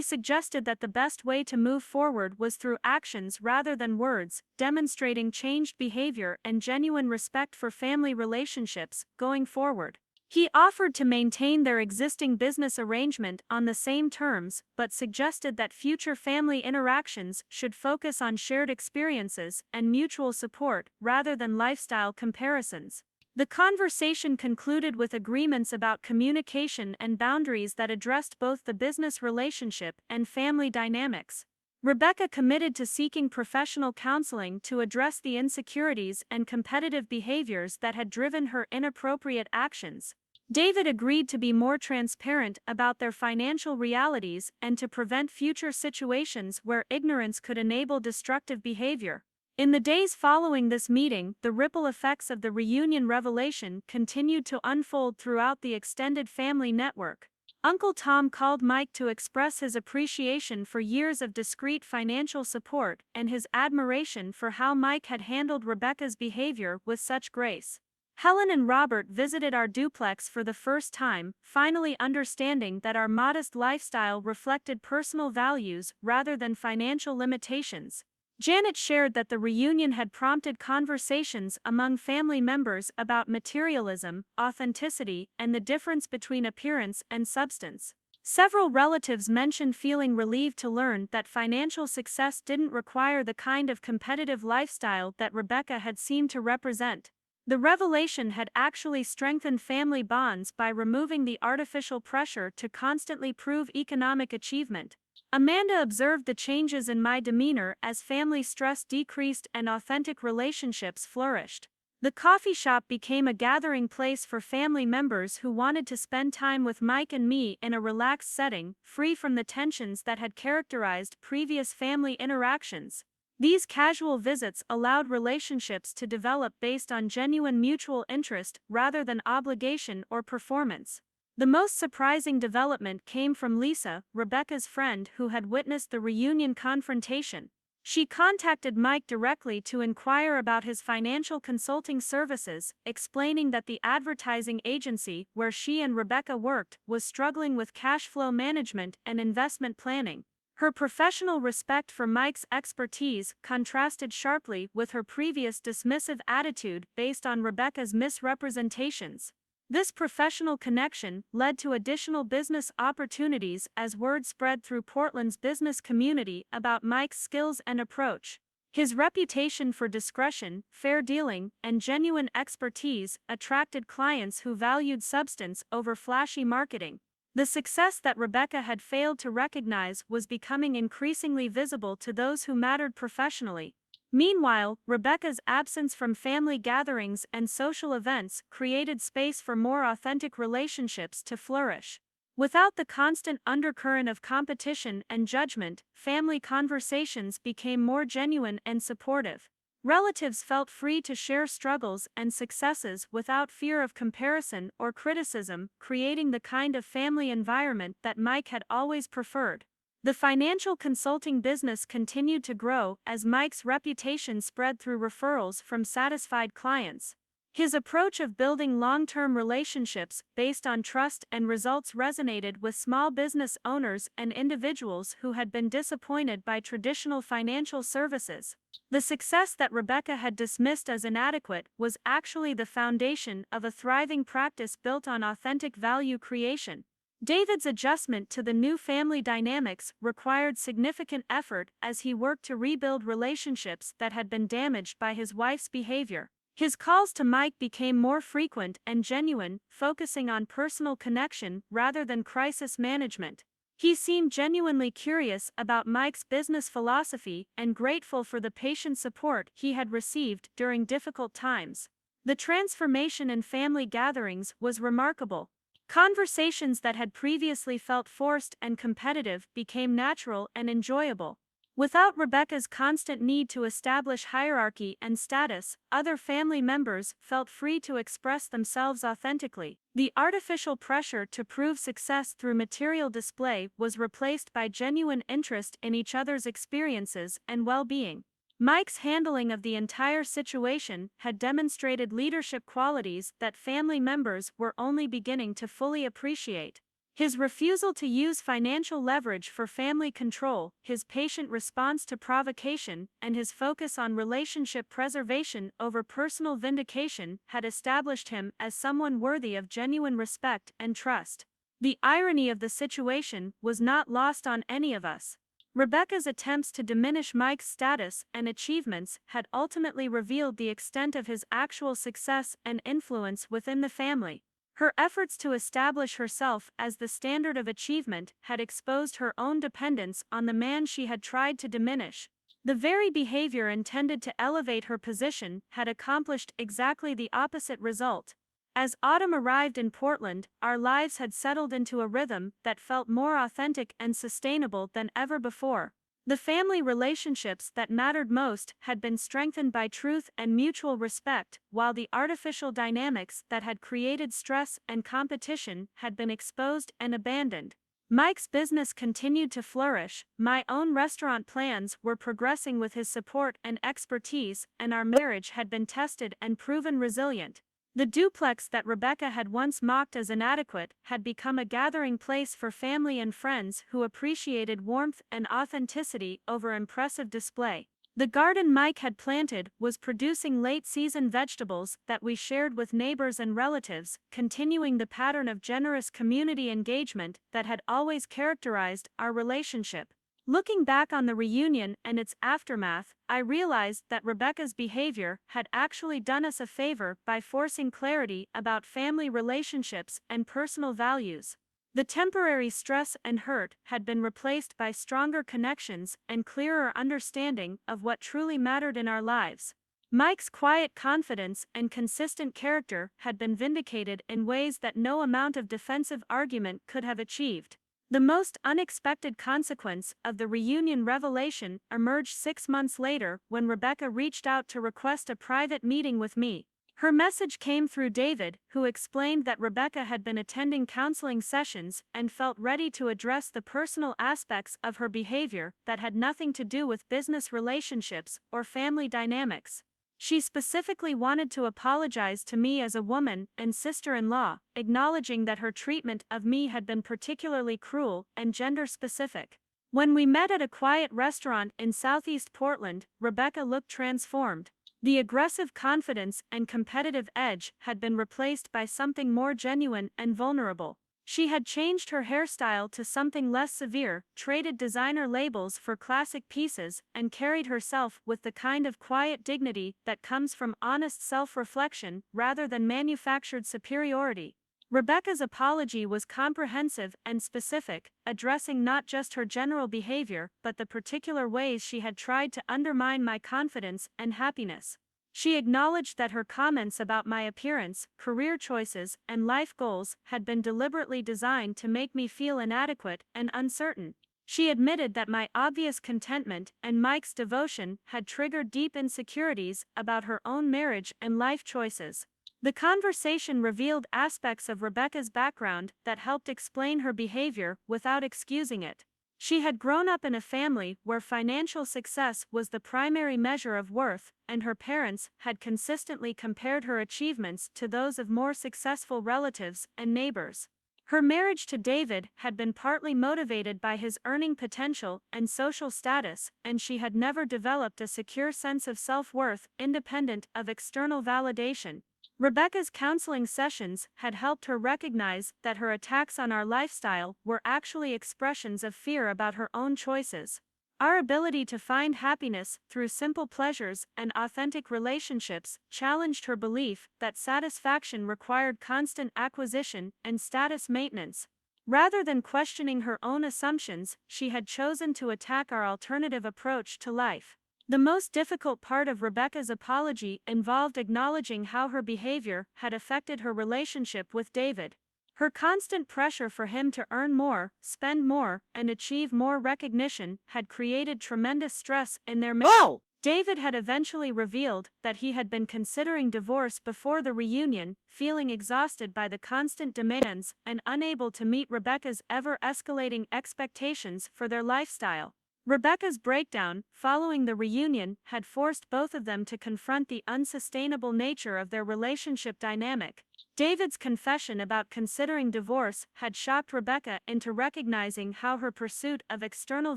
S1: suggested that the best way to move forward was through actions rather than words, demonstrating changed behavior and genuine respect for family relationships going forward. He offered to maintain their existing business arrangement on the same terms, but suggested that future family interactions should focus on shared experiences and mutual support rather than lifestyle comparisons. The conversation concluded with agreements about communication and boundaries that addressed both the business relationship and family dynamics. Rebecca committed to seeking professional counseling to address the insecurities and competitive behaviors that had driven her inappropriate actions. David agreed to be more transparent about their financial realities and to prevent future situations where ignorance could enable destructive behavior. In the days following this meeting, the ripple effects of the reunion revelation continued to unfold throughout the extended family network. Uncle Tom called Mike to express his appreciation for years of discreet financial support and his admiration for how Mike had handled Rebecca's behavior with such grace. Helen and Robert visited our duplex for the first time, finally understanding that our modest lifestyle reflected personal values rather than financial limitations. Janet shared that the reunion had prompted conversations among family members about materialism, authenticity, and the difference between appearance and substance. Several relatives mentioned feeling relieved to learn that financial success didn't require the kind of competitive lifestyle that Rebecca had seemed to represent. The revelation had actually strengthened family bonds by removing the artificial pressure to constantly prove economic achievement. Amanda observed the changes in my demeanor as family stress decreased and authentic relationships flourished. The coffee shop became a gathering place for family members who wanted to spend time with Mike and me in a relaxed setting, free from the tensions that had characterized previous family interactions. These casual visits allowed relationships to develop based on genuine mutual interest rather than obligation or performance. The most surprising development came from Lisa, Rebecca's friend who had witnessed the reunion confrontation. She contacted Mike directly to inquire about his financial consulting services, explaining that the advertising agency where she and Rebecca worked was struggling with cash flow management and investment planning. Her professional respect for Mike's expertise contrasted sharply with her previous dismissive attitude based on Rebecca's misrepresentations. This professional connection led to additional business opportunities as word spread through Portland's business community about Mike's skills and approach. His reputation for discretion, fair dealing, and genuine expertise attracted clients who valued substance over flashy marketing. The success that Rebecca had failed to recognize was becoming increasingly visible to those who mattered professionally. Meanwhile, Rebecca's absence from family gatherings and social events created space for more authentic relationships to flourish. Without the constant undercurrent of competition and judgment, family conversations became more genuine and supportive. Relatives felt free to share struggles and successes without fear of comparison or criticism, creating the kind of family environment that Mike had always preferred. The financial consulting business continued to grow as Mike's reputation spread through referrals from satisfied clients. His approach of building long-term relationships based on trust and results resonated with small business owners and individuals who had been disappointed by traditional financial services. The success that Rebecca had dismissed as inadequate was actually the foundation of a thriving practice built on authentic value creation. David's adjustment to the new family dynamics required significant effort as he worked to rebuild relationships that had been damaged by his wife's behavior. His calls to Mike became more frequent and genuine, focusing on personal connection rather than crisis management. He seemed genuinely curious about Mike's business philosophy and grateful for the patient support he had received during difficult times. The transformation in family gatherings was remarkable. Conversations that had previously felt forced and competitive became natural and enjoyable. Without Rebecca's constant need to establish hierarchy and status, other family members felt free to express themselves authentically. The artificial pressure to prove success through material display was replaced by genuine interest in each other's experiences and well-being. Mike's handling of the entire situation had demonstrated leadership qualities that family members were only beginning to fully appreciate. His refusal to use financial leverage for family control, his patient response to provocation, and his focus on relationship preservation over personal vindication had established him as someone worthy of genuine respect and trust. The irony of the situation was not lost on any of us. Rebecca's attempts to diminish Mike's status and achievements had ultimately revealed the extent of his actual success and influence within the family. Her efforts to establish herself as the standard of achievement had exposed her own dependence on the man she had tried to diminish. The very behavior intended to elevate her position had accomplished exactly the opposite result. As autumn arrived in Portland, our lives had settled into a rhythm that felt more authentic and sustainable than ever before. The family relationships that mattered most had been strengthened by truth and mutual respect, while the artificial dynamics that had created stress and competition had been exposed and abandoned. Mike's business continued to flourish, my own restaurant plans were progressing with his support and expertise, and our marriage had been tested and proven resilient. The duplex that Rebecca had once mocked as inadequate had become a gathering place for family and friends who appreciated warmth and authenticity over impressive display. The garden Mike had planted was producing late-season vegetables that we shared with neighbors and relatives, continuing the pattern of generous community engagement that had always characterized our relationship. Looking back on the reunion and its aftermath, I realized that Rebecca's behavior had actually done us a favor by forcing clarity about family relationships and personal values. The temporary stress and hurt had been replaced by stronger connections and clearer understanding of what truly mattered in our lives. Mike's quiet confidence and consistent character had been vindicated in ways that no amount of defensive argument could have achieved. The most unexpected consequence of the reunion revelation emerged 6 months later when Rebecca reached out to request a private meeting with me. Her message came through David, who explained that Rebecca had been attending counseling sessions and felt ready to address the personal aspects of her behavior that had nothing to do with business relationships or family dynamics. She specifically wanted to apologize to me as a woman and sister-in-law, acknowledging that her treatment of me had been particularly cruel and gender-specific. When we met at a quiet restaurant in Southeast Portland, Rebecca looked transformed. The aggressive confidence and competitive edge had been replaced by something more genuine and vulnerable. She had changed her hairstyle to something less severe, traded designer labels for classic pieces, and carried herself with the kind of quiet dignity that comes from honest self-reflection rather than manufactured superiority. Rebecca's apology was comprehensive and specific, addressing not just her general behavior but the particular ways she had tried to undermine my confidence and happiness. She acknowledged that her comments about my appearance, career choices, and life goals had been deliberately designed to make me feel inadequate and uncertain. She admitted that my obvious contentment and Mike's devotion had triggered deep insecurities about her own marriage and life choices. The conversation revealed aspects of Rebecca's background that helped explain her behavior without excusing it. She had grown up in a family where financial success was the primary measure of worth, and her parents had consistently compared her achievements to those of more successful relatives and neighbors. Her marriage to David had been partly motivated by his earning potential and social status, and she had never developed a secure sense of self-worth independent of external validation. Rebecca's counseling sessions had helped her recognize that her attacks on our lifestyle were actually expressions of fear about her own choices. Our ability to find happiness through simple pleasures and authentic relationships challenged her belief that satisfaction required constant acquisition and status maintenance. Rather than questioning her own assumptions, she had chosen to attack our alternative approach to life. The most difficult part of Rebecca's apology involved acknowledging how her behavior had affected her relationship with David. Her constant pressure for him to earn more, spend more, and achieve more recognition had created tremendous stress in their marriage. David had eventually revealed that he had been considering divorce before the reunion, feeling exhausted by the constant demands and unable to meet Rebecca's ever-escalating expectations for their lifestyle. Rebecca's breakdown, following the reunion, had forced both of them to confront the unsustainable nature of their relationship dynamic. David's confession about considering divorce had shocked Rebecca into recognizing how her pursuit of external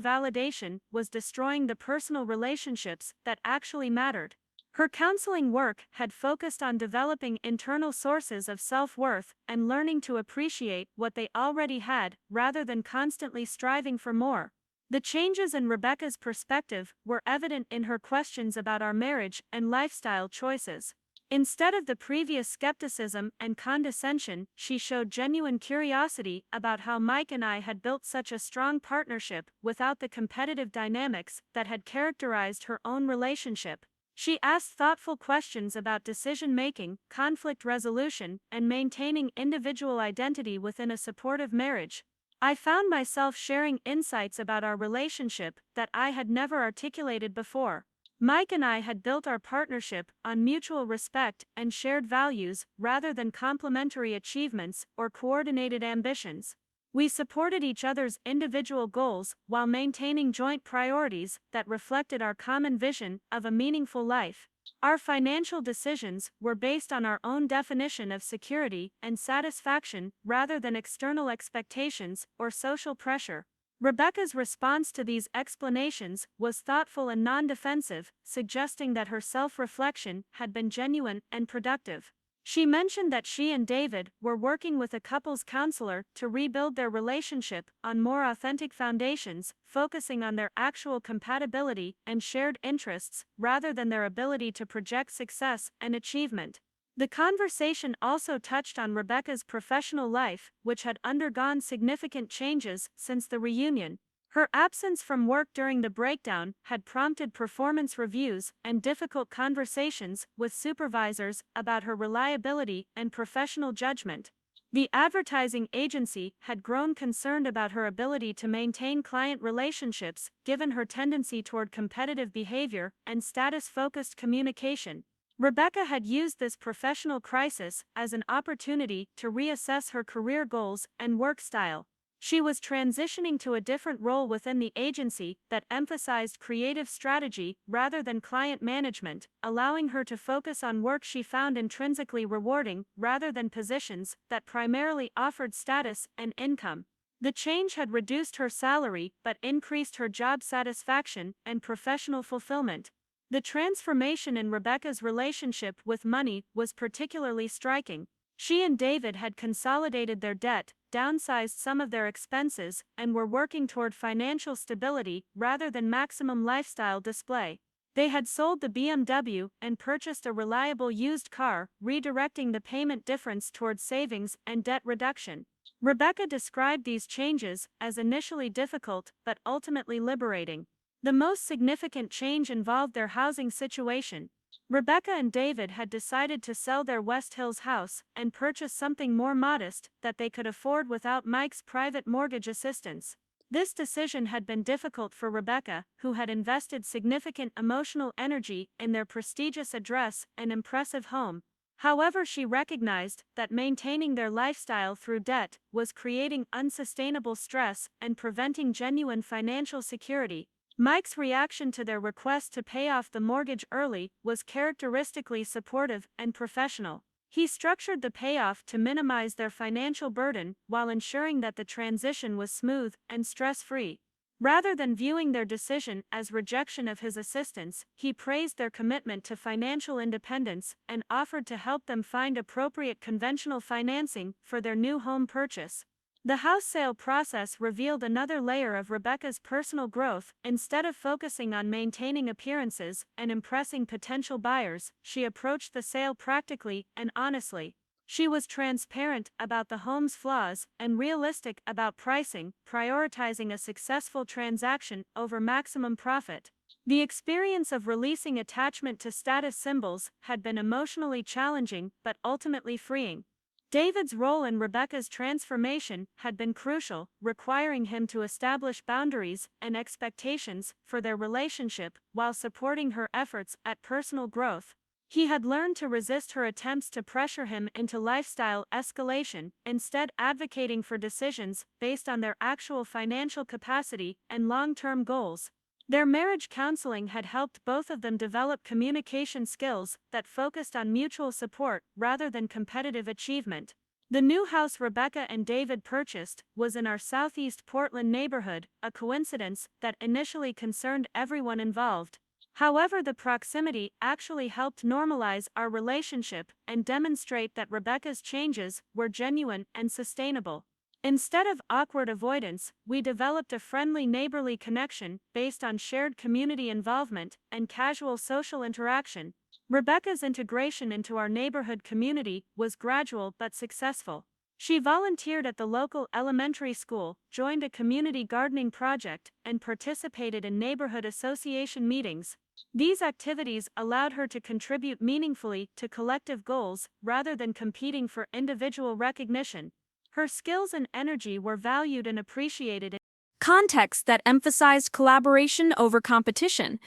S1: validation was destroying the personal relationships that actually mattered. Her counseling work had focused on developing internal sources of self-worth and learning to appreciate what they already had rather than constantly striving for more. The changes in Rebecca's perspective were evident in her questions about our marriage and lifestyle choices. Instead of the previous skepticism and condescension, she showed genuine curiosity about how Mike and I had built such a strong partnership without the competitive dynamics that had characterized her own relationship. She asked thoughtful questions about decision-making, conflict resolution, and maintaining individual identity within a supportive marriage. I found myself sharing insights about our relationship that I had never articulated before. Mike and I had built our partnership on mutual respect and shared values rather than complementary achievements or coordinated ambitions. We supported each other's individual goals while maintaining joint priorities that reflected our common vision of a meaningful life. Our financial decisions were based on our own definition of security and satisfaction rather than external expectations or social pressure. Rebecca's response to these explanations was thoughtful and non-defensive, suggesting that her self-reflection had been genuine and productive. She mentioned that she and David were working with a couples counselor to rebuild their relationship on more authentic foundations, focusing on their actual compatibility and shared interests rather than their ability to project success and achievement. The conversation also touched on Rebecca's professional life, which had undergone significant changes since the reunion. Her absence from work during the breakdown had prompted performance reviews and difficult conversations with supervisors about her reliability and professional judgment. The advertising agency had grown concerned about her ability to maintain client relationships, given her tendency toward competitive behavior and status-focused communication. Rebecca had used this professional crisis as an opportunity to reassess her career goals and work style. She was transitioning to a different role within the agency that emphasized creative strategy rather than client management, allowing her to focus on work she found intrinsically rewarding rather than positions that primarily offered status and income. The change had reduced her salary but increased her job satisfaction and professional fulfillment. The transformation in Rebecca's relationship with money was particularly striking. She and David had consolidated their debt, downsized some of their expenses, and were working toward financial stability rather than maximum lifestyle display. They had sold the BMW and purchased a reliable used car, redirecting the payment difference toward savings and debt reduction. Rebecca described these changes as initially difficult but ultimately liberating. The most significant change involved their housing situation. Rebecca and David had decided to sell their West Hills house and purchase something more modest that they could afford without Mike's private mortgage assistance. This decision had been difficult for Rebecca, who had invested significant emotional energy in their prestigious address and impressive home. However, she recognized that maintaining their lifestyle through debt was creating unsustainable stress and preventing genuine financial security. Mike's reaction to their request to pay off the mortgage early was characteristically supportive and professional. He structured the payoff to minimize their financial burden while ensuring that the transition was smooth and stress-free. Rather than viewing their decision as rejection of his assistance, he praised their commitment to financial independence and offered to help them find appropriate conventional financing for their new home purchase. The house sale process revealed another layer of Rebecca's personal growth. Instead of focusing on maintaining appearances and impressing potential buyers, she approached the sale practically and honestly. She was transparent about the home's flaws and realistic about pricing, prioritizing a successful transaction over maximum profit. The experience of releasing attachment to status symbols had been emotionally challenging but ultimately freeing. David's role in Rebecca's transformation had been crucial, requiring him to establish boundaries and expectations for their relationship while supporting her efforts at personal growth. He had learned to resist her attempts to pressure him into lifestyle escalation, instead advocating for decisions based on their actual financial capacity and long-term goals. Their marriage counseling had helped both of them develop communication skills that focused on mutual support rather than competitive achievement. The new house Rebecca and David purchased was in our southeast Portland neighborhood, a coincidence that initially concerned everyone involved. However, the proximity actually helped normalize our relationship and demonstrate that Rebecca's changes were genuine and sustainable. Instead of awkward avoidance, we developed a friendly neighborly connection based on shared community involvement and casual social interaction. Rebecca's integration into our neighborhood community was gradual but successful. She volunteered at the local elementary school, joined a community gardening project, and participated in neighborhood association meetings. These activities allowed her to contribute meaningfully to collective goals rather than competing for individual recognition. Her skills and energy were valued and appreciated in contexts that emphasized collaboration over competition.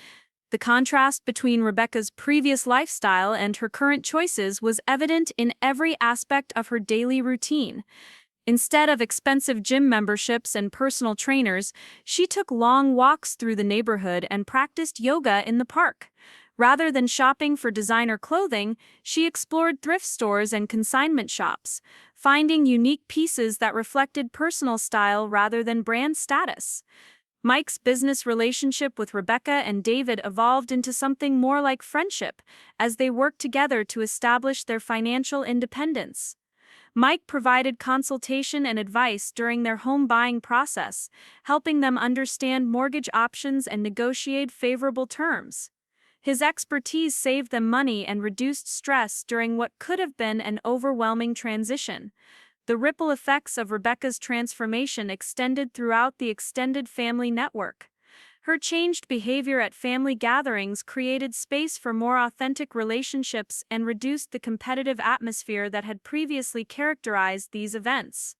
S1: The contrast between Rebecca's previous lifestyle and her current choices was evident in every aspect of her daily routine. Instead of expensive gym memberships and personal trainers, she took long walks through the neighborhood and practiced yoga in the park. Rather than shopping for designer clothing, she explored thrift stores and consignment shops, finding unique pieces that reflected personal style rather than brand status. Mike's business relationship with Rebecca and David evolved into something more like friendship as they worked together to establish their financial independence. Mike provided consultation and advice during their home buying process, helping them understand mortgage options and negotiate favorable terms. His expertise saved them money and reduced stress during what could have been an overwhelming transition. The ripple effects of Rebecca's transformation extended throughout the extended family network. Her changed behavior at family gatherings created space for more authentic relationships and reduced the competitive atmosphere that had previously characterized these events.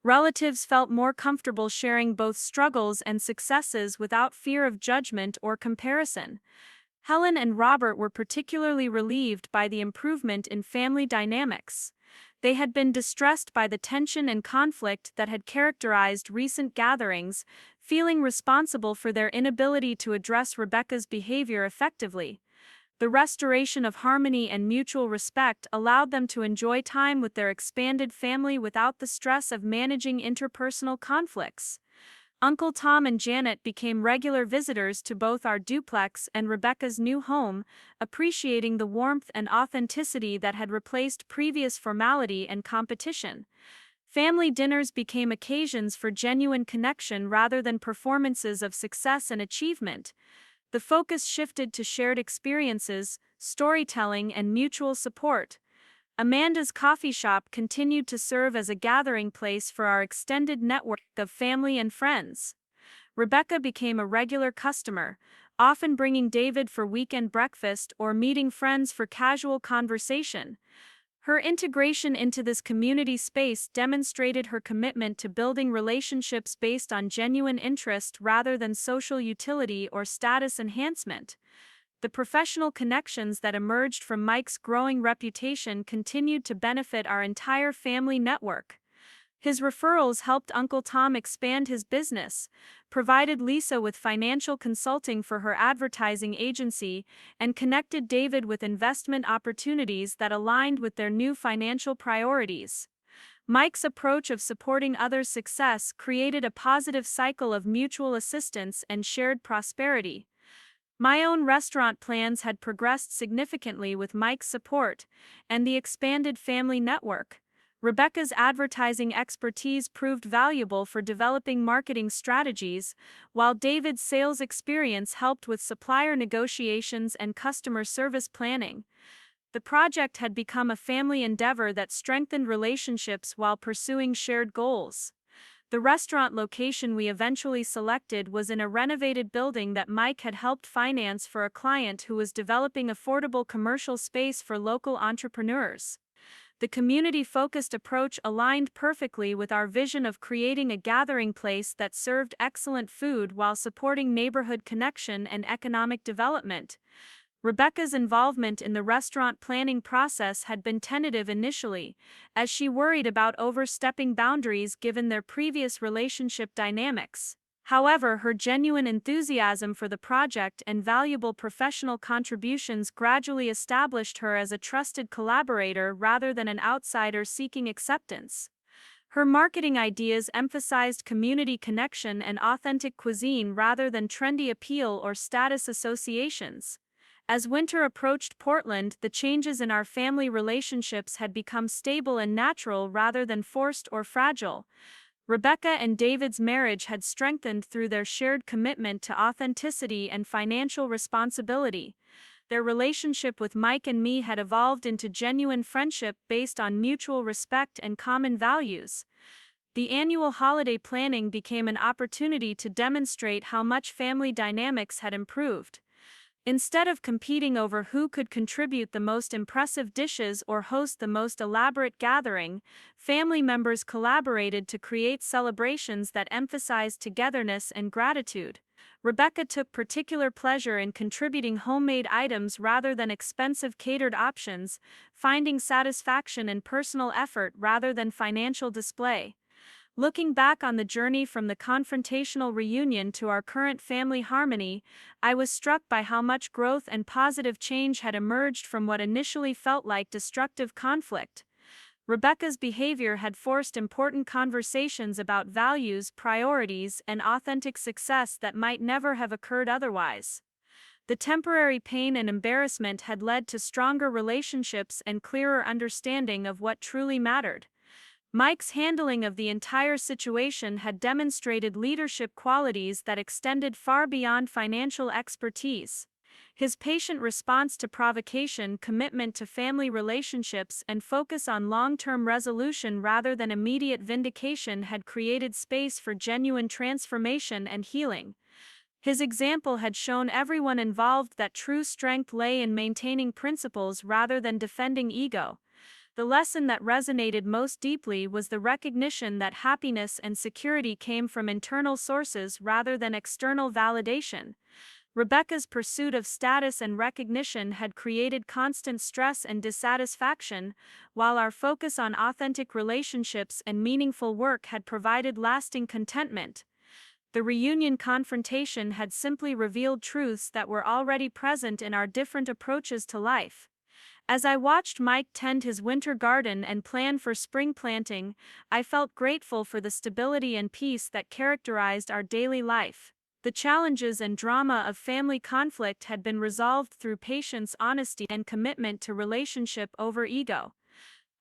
S1: Relatives felt more comfortable sharing both struggles and successes without fear of judgment or comparison. Helen and Robert were particularly relieved by the improvement in family dynamics. They had been distressed by the tension and conflict that had characterized recent gatherings, feeling responsible for their inability to address Rebecca's behavior effectively. The restoration of harmony and mutual respect allowed them to enjoy time with their expanded family without the stress of managing interpersonal conflicts. Uncle Tom and Janet became regular visitors to both our duplex and Rebecca's new home, appreciating the warmth and authenticity that had replaced previous formality and competition. Family dinners became occasions for genuine connection rather than performances of success and achievement. The focus shifted to shared experiences, storytelling, and mutual support. Amanda's coffee shop continued to serve as a gathering place for our extended network of family and friends. Rebecca became a regular customer, often bringing David for weekend breakfast or meeting friends for casual conversation. Her integration into this community space demonstrated her commitment to building relationships based on genuine interest rather than social utility or status enhancement. The professional connections that emerged from Mike's growing reputation continued to benefit our entire family network. His referrals helped Uncle Tom expand his business, provided Lisa with financial consulting for her advertising agency, and connected David with investment opportunities that aligned with their new financial priorities. Mike's approach of supporting others' success created a positive cycle of mutual assistance and shared prosperity. My own restaurant plans had progressed significantly with Mike's support and the expanded family network. Rebecca's advertising expertise proved valuable for developing marketing strategies, while David's sales experience helped with supplier negotiations and customer service planning. The project had become a family endeavor that strengthened relationships while pursuing shared goals. The restaurant location we eventually selected was in a renovated building that Mike had helped finance for a client who was developing affordable commercial space for local entrepreneurs. The community-focused approach aligned perfectly with our vision of creating a gathering place that served excellent food while supporting neighborhood connection and economic development. Rebecca's involvement in the restaurant planning process had been tentative initially, as she worried about overstepping boundaries given their previous relationship dynamics. However, her genuine enthusiasm for the project and valuable professional contributions gradually established her as a trusted collaborator rather than an outsider seeking acceptance. Her marketing ideas emphasized community connection and authentic cuisine rather than trendy appeal or status associations. As winter approached Portland, the changes in our family relationships had become stable and natural rather than forced or fragile. Rebecca and David's marriage had strengthened through their shared commitment to authenticity and financial responsibility. Their relationship with Mike and me had evolved into genuine friendship based on mutual respect and common values. The annual holiday planning became an opportunity to demonstrate how much family dynamics had improved. Instead of competing over who could contribute the most impressive dishes or host the most elaborate gathering, family members collaborated to create celebrations that emphasized togetherness and gratitude. Rebecca took particular pleasure in contributing homemade items rather than expensive catered options, finding satisfaction in personal effort rather than financial display. Looking back on the journey from the confrontational reunion to our current family harmony, I was struck by how much growth and positive change had emerged from what initially felt like destructive conflict. Rebecca's behavior had forced important conversations about values, priorities, and authentic success that might never have occurred otherwise. The temporary pain and embarrassment had led to stronger relationships and clearer understanding of what truly mattered. Mike's handling of the entire situation had demonstrated leadership qualities that extended far beyond financial expertise. His patient response to provocation, commitment to family relationships, and focus on long-term resolution rather than immediate vindication had created space for genuine transformation and healing. His example had shown everyone involved that true strength lay in maintaining principles rather than defending ego. The lesson that resonated most deeply was the recognition that happiness and security came from internal sources rather than external validation. Rebecca's pursuit of status and recognition had created constant stress and dissatisfaction, while our focus on authentic relationships and meaningful work had provided lasting contentment. The reunion confrontation had simply revealed truths that were already present in our different approaches to life. As I watched Mike tend his winter garden and plan for spring planting, I felt grateful for the stability and peace that characterized our daily life. The challenges and drama of family conflict had been resolved through patience, honesty, and commitment to relationship over ego.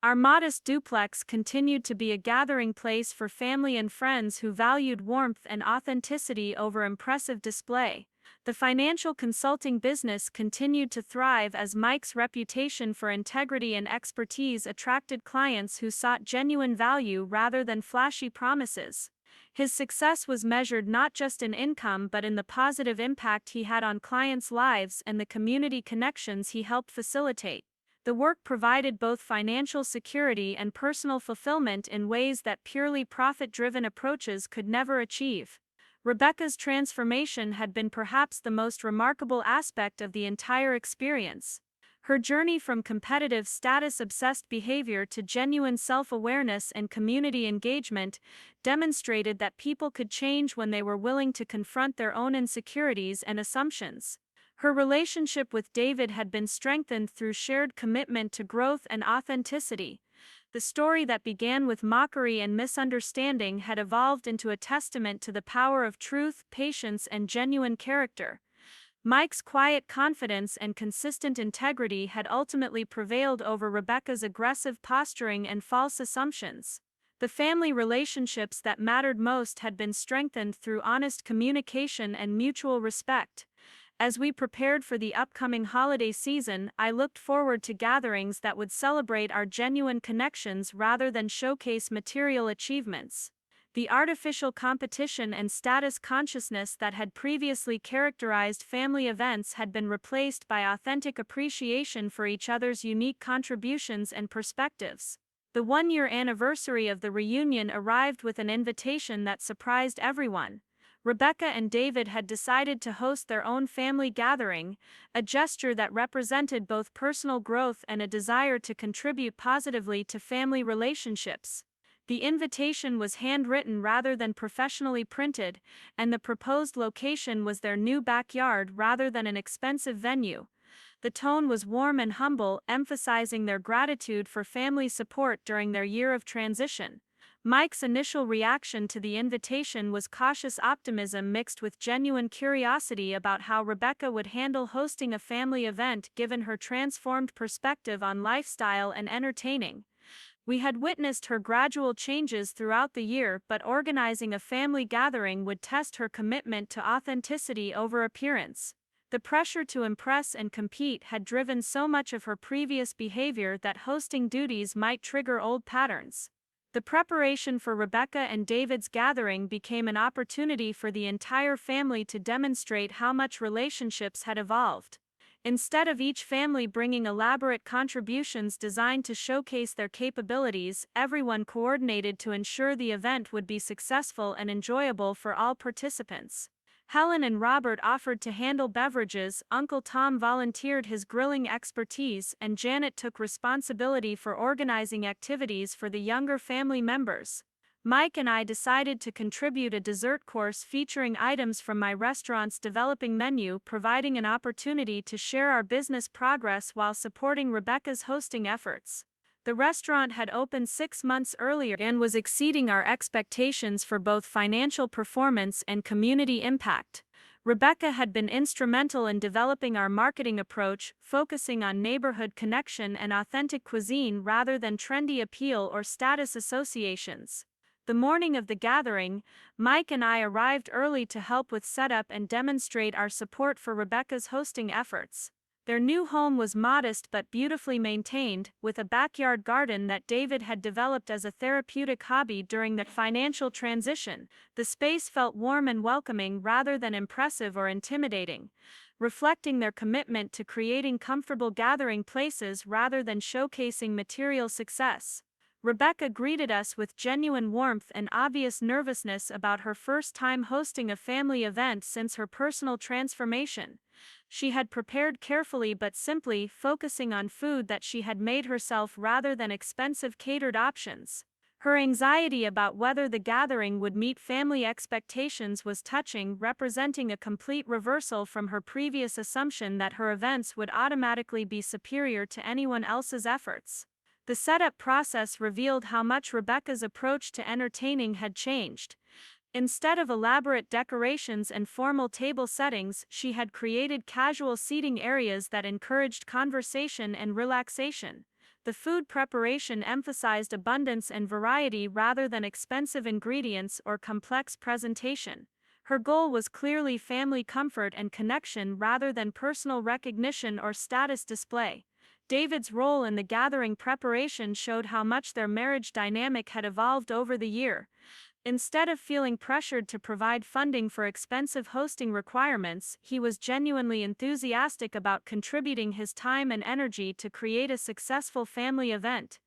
S1: Our modest duplex continued to be a gathering place for family and friends who valued warmth and authenticity over impressive display. The financial consulting business continued to thrive as Mike's reputation for integrity and expertise attracted clients who sought genuine value rather than flashy promises. His success was measured not just in income but in the positive impact he had on clients' lives and the community connections he helped facilitate. The work provided both financial security and personal fulfillment in ways that purely profit-driven approaches could never achieve. Rebecca's transformation had been perhaps the most remarkable aspect of the entire experience. Her journey from competitive status-obsessed behavior to genuine self-awareness and community engagement demonstrated that people could change when they were willing to confront their own insecurities and assumptions. Her relationship with David had been strengthened through shared commitment to growth and authenticity. The story that began with mockery and misunderstanding had evolved into a testament to the power of truth, patience, and genuine character. Mike's quiet confidence and consistent integrity had ultimately prevailed over Rebecca's aggressive posturing and false assumptions. The family relationships that mattered most had been strengthened through honest communication and mutual respect. As we prepared for the upcoming holiday season, I looked forward to gatherings that would celebrate our genuine connections rather than showcase material achievements. The artificial competition and status consciousness that had previously characterized family events had been replaced by authentic appreciation for each other's unique contributions and perspectives. The one-year anniversary of the reunion arrived with an invitation that surprised everyone. Rebecca and David had decided to host their own family gathering, a gesture that represented both personal growth and a desire to contribute positively to family relationships. The invitation was handwritten rather than professionally printed, and the proposed location was their new backyard rather than an expensive venue. The tone was warm and humble, emphasizing their gratitude for family support during their year of transition. Mike's initial reaction to the invitation was cautious optimism mixed with genuine curiosity about how Rebecca would handle hosting a family event given her transformed perspective on lifestyle and entertaining. We had witnessed her gradual changes throughout the year, but organizing a family gathering would test her commitment to authenticity over appearance. The pressure to impress and compete had driven so much of her previous behavior that hosting duties might trigger old patterns. The preparation for Rebecca and David's gathering became an opportunity for the entire family to demonstrate how much relationships had evolved. Instead of each family bringing elaborate contributions designed to showcase their capabilities, everyone coordinated to ensure the event would be successful and enjoyable for all participants. Helen and Robert offered to handle beverages, Uncle Tom volunteered his grilling expertise, and Janet took responsibility for organizing activities for the younger family members. Mike and I decided to contribute a dessert course featuring items from my restaurant's developing menu, providing an opportunity to share our business progress while supporting Rebecca's hosting efforts. The restaurant had opened 6 months earlier and was exceeding our expectations for both financial performance and community impact. Rebecca had been instrumental in developing our marketing approach, focusing on neighborhood connection and authentic cuisine rather than trendy appeal or status associations. The morning of the gathering, Mike and I arrived early to help with setup and demonstrate our support for Rebecca's hosting efforts. Their new home was modest but beautifully maintained, with a backyard garden that David had developed as a therapeutic hobby during the financial transition. The space felt warm and welcoming rather than impressive or intimidating, reflecting their commitment to creating comfortable gathering places rather than showcasing material success. Rebecca greeted us with genuine warmth and obvious nervousness about her first time hosting a family event since her personal transformation. She had prepared carefully but simply, focusing on food that she had made herself rather than expensive catered options. Her anxiety about whether the gathering would meet family expectations was touching, representing a complete reversal from her previous assumption that her events would automatically be superior to anyone else's efforts. The setup process revealed how much Rebecca's approach to entertaining had changed. Instead of elaborate decorations and formal table settings, she had created casual seating areas that encouraged conversation and relaxation. The food preparation emphasized abundance and variety rather than expensive ingredients or complex presentation. Her goal was clearly family comfort and connection rather than personal recognition or status display. David's role in the gathering preparation showed how much their marriage dynamic had evolved over the year. Instead of feeling pressured to provide funding for expensive hosting requirements, he was genuinely enthusiastic about contributing his time and energy to create a successful family event.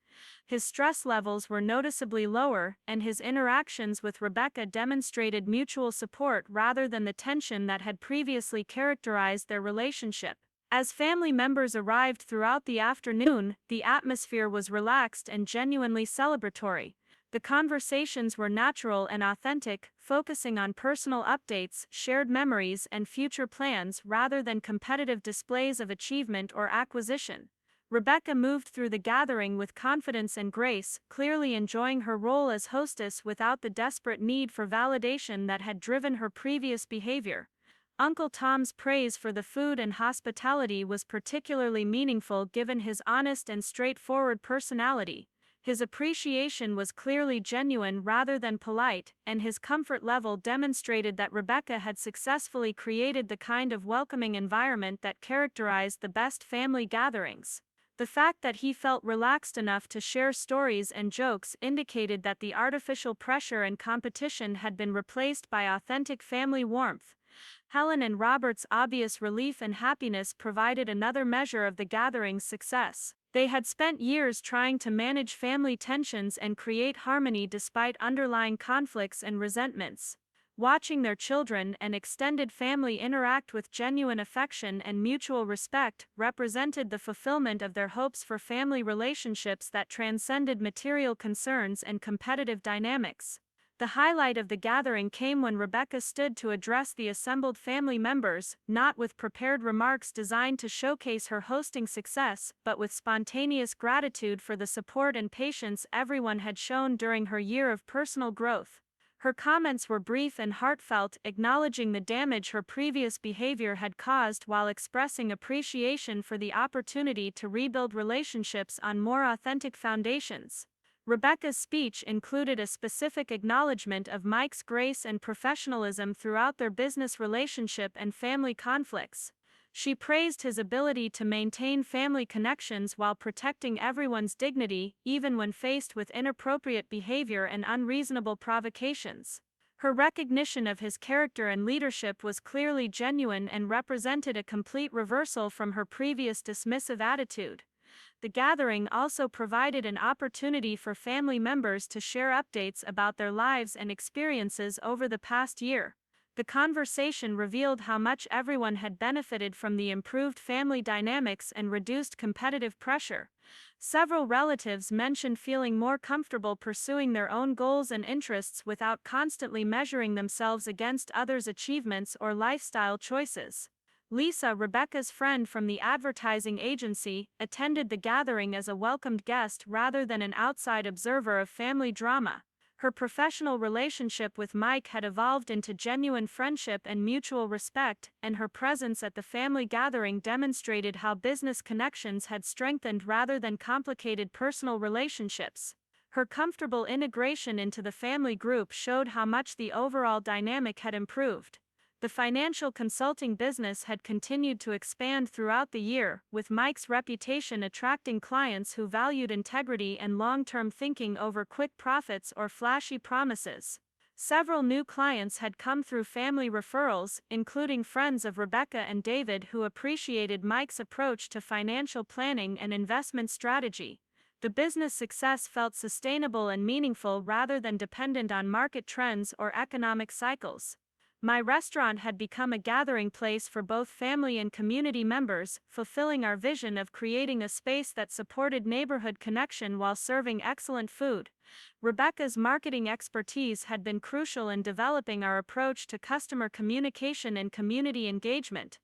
S1: His stress levels were noticeably lower, and his interactions with Rebecca demonstrated mutual support rather than the tension that had previously characterized their relationship. As family members arrived throughout the afternoon, the atmosphere was relaxed and genuinely celebratory. The conversations were natural and authentic, focusing on personal updates, shared memories, and future plans rather than competitive displays of achievement or acquisition. Rebecca moved through the gathering with confidence and grace, clearly enjoying her role as hostess without the desperate need for validation that had driven her previous behavior. Uncle Tom's praise for the food and hospitality was particularly meaningful given his honest and straightforward personality. His appreciation was clearly genuine rather than polite, and his comfort level demonstrated that Rebecca had successfully created the kind of welcoming environment that characterized the best family gatherings. The fact that he felt relaxed enough to share stories and jokes indicated that the artificial pressure and competition had been replaced by authentic family warmth. Helen and Robert's obvious relief and happiness provided another measure of the gathering's success. They had spent years trying to manage family tensions and create harmony despite underlying conflicts and resentments. Watching their children and extended family interact with genuine affection and mutual respect represented the fulfillment of their hopes for family relationships that transcended material concerns and competitive dynamics. The highlight of the gathering came when Rebecca stood to address the assembled family members, not with prepared remarks designed to showcase her hosting success, but with spontaneous gratitude for the support and patience everyone had shown during her year of personal growth. Her comments were brief and heartfelt, acknowledging the damage her previous behavior had caused while expressing appreciation for the opportunity to rebuild relationships on more authentic foundations. Rebecca's speech included a specific acknowledgement of Mike's grace and professionalism throughout their business relationship and family conflicts. She praised his ability to maintain family connections while protecting everyone's dignity, even when faced with inappropriate behavior and unreasonable provocations. Her recognition of his character and leadership was clearly genuine and represented a complete reversal from her previous dismissive attitude. The gathering also provided an opportunity for family members to share updates about their lives and experiences over the past year. The conversation revealed how much everyone had benefited from the improved family dynamics and reduced competitive pressure. Several relatives mentioned feeling more comfortable pursuing their own goals and interests without constantly measuring themselves against others' achievements or lifestyle choices. Lisa, Rebecca's friend from the advertising agency, attended the gathering as a welcomed guest rather than an outside observer of family drama. Her professional relationship with Mike had evolved into genuine friendship and mutual respect, and her presence at the family gathering demonstrated how business connections had strengthened rather than complicated personal relationships. Her comfortable integration into the family group showed how much the overall dynamic had improved. The financial consulting business had continued to expand throughout the year, with Mike's reputation attracting clients who valued integrity and long-term thinking over quick profits or flashy promises. Several new clients had come through family referrals, including friends of Rebecca and David who appreciated Mike's approach to financial planning and investment strategy. The business success felt sustainable and meaningful rather than dependent on market trends or economic cycles. My restaurant had become a gathering place for both family and community members, fulfilling our vision of creating a space that supported neighborhood connection while serving excellent food. Rebecca's marketing expertise had been crucial in developing our approach to customer communication and community engagement.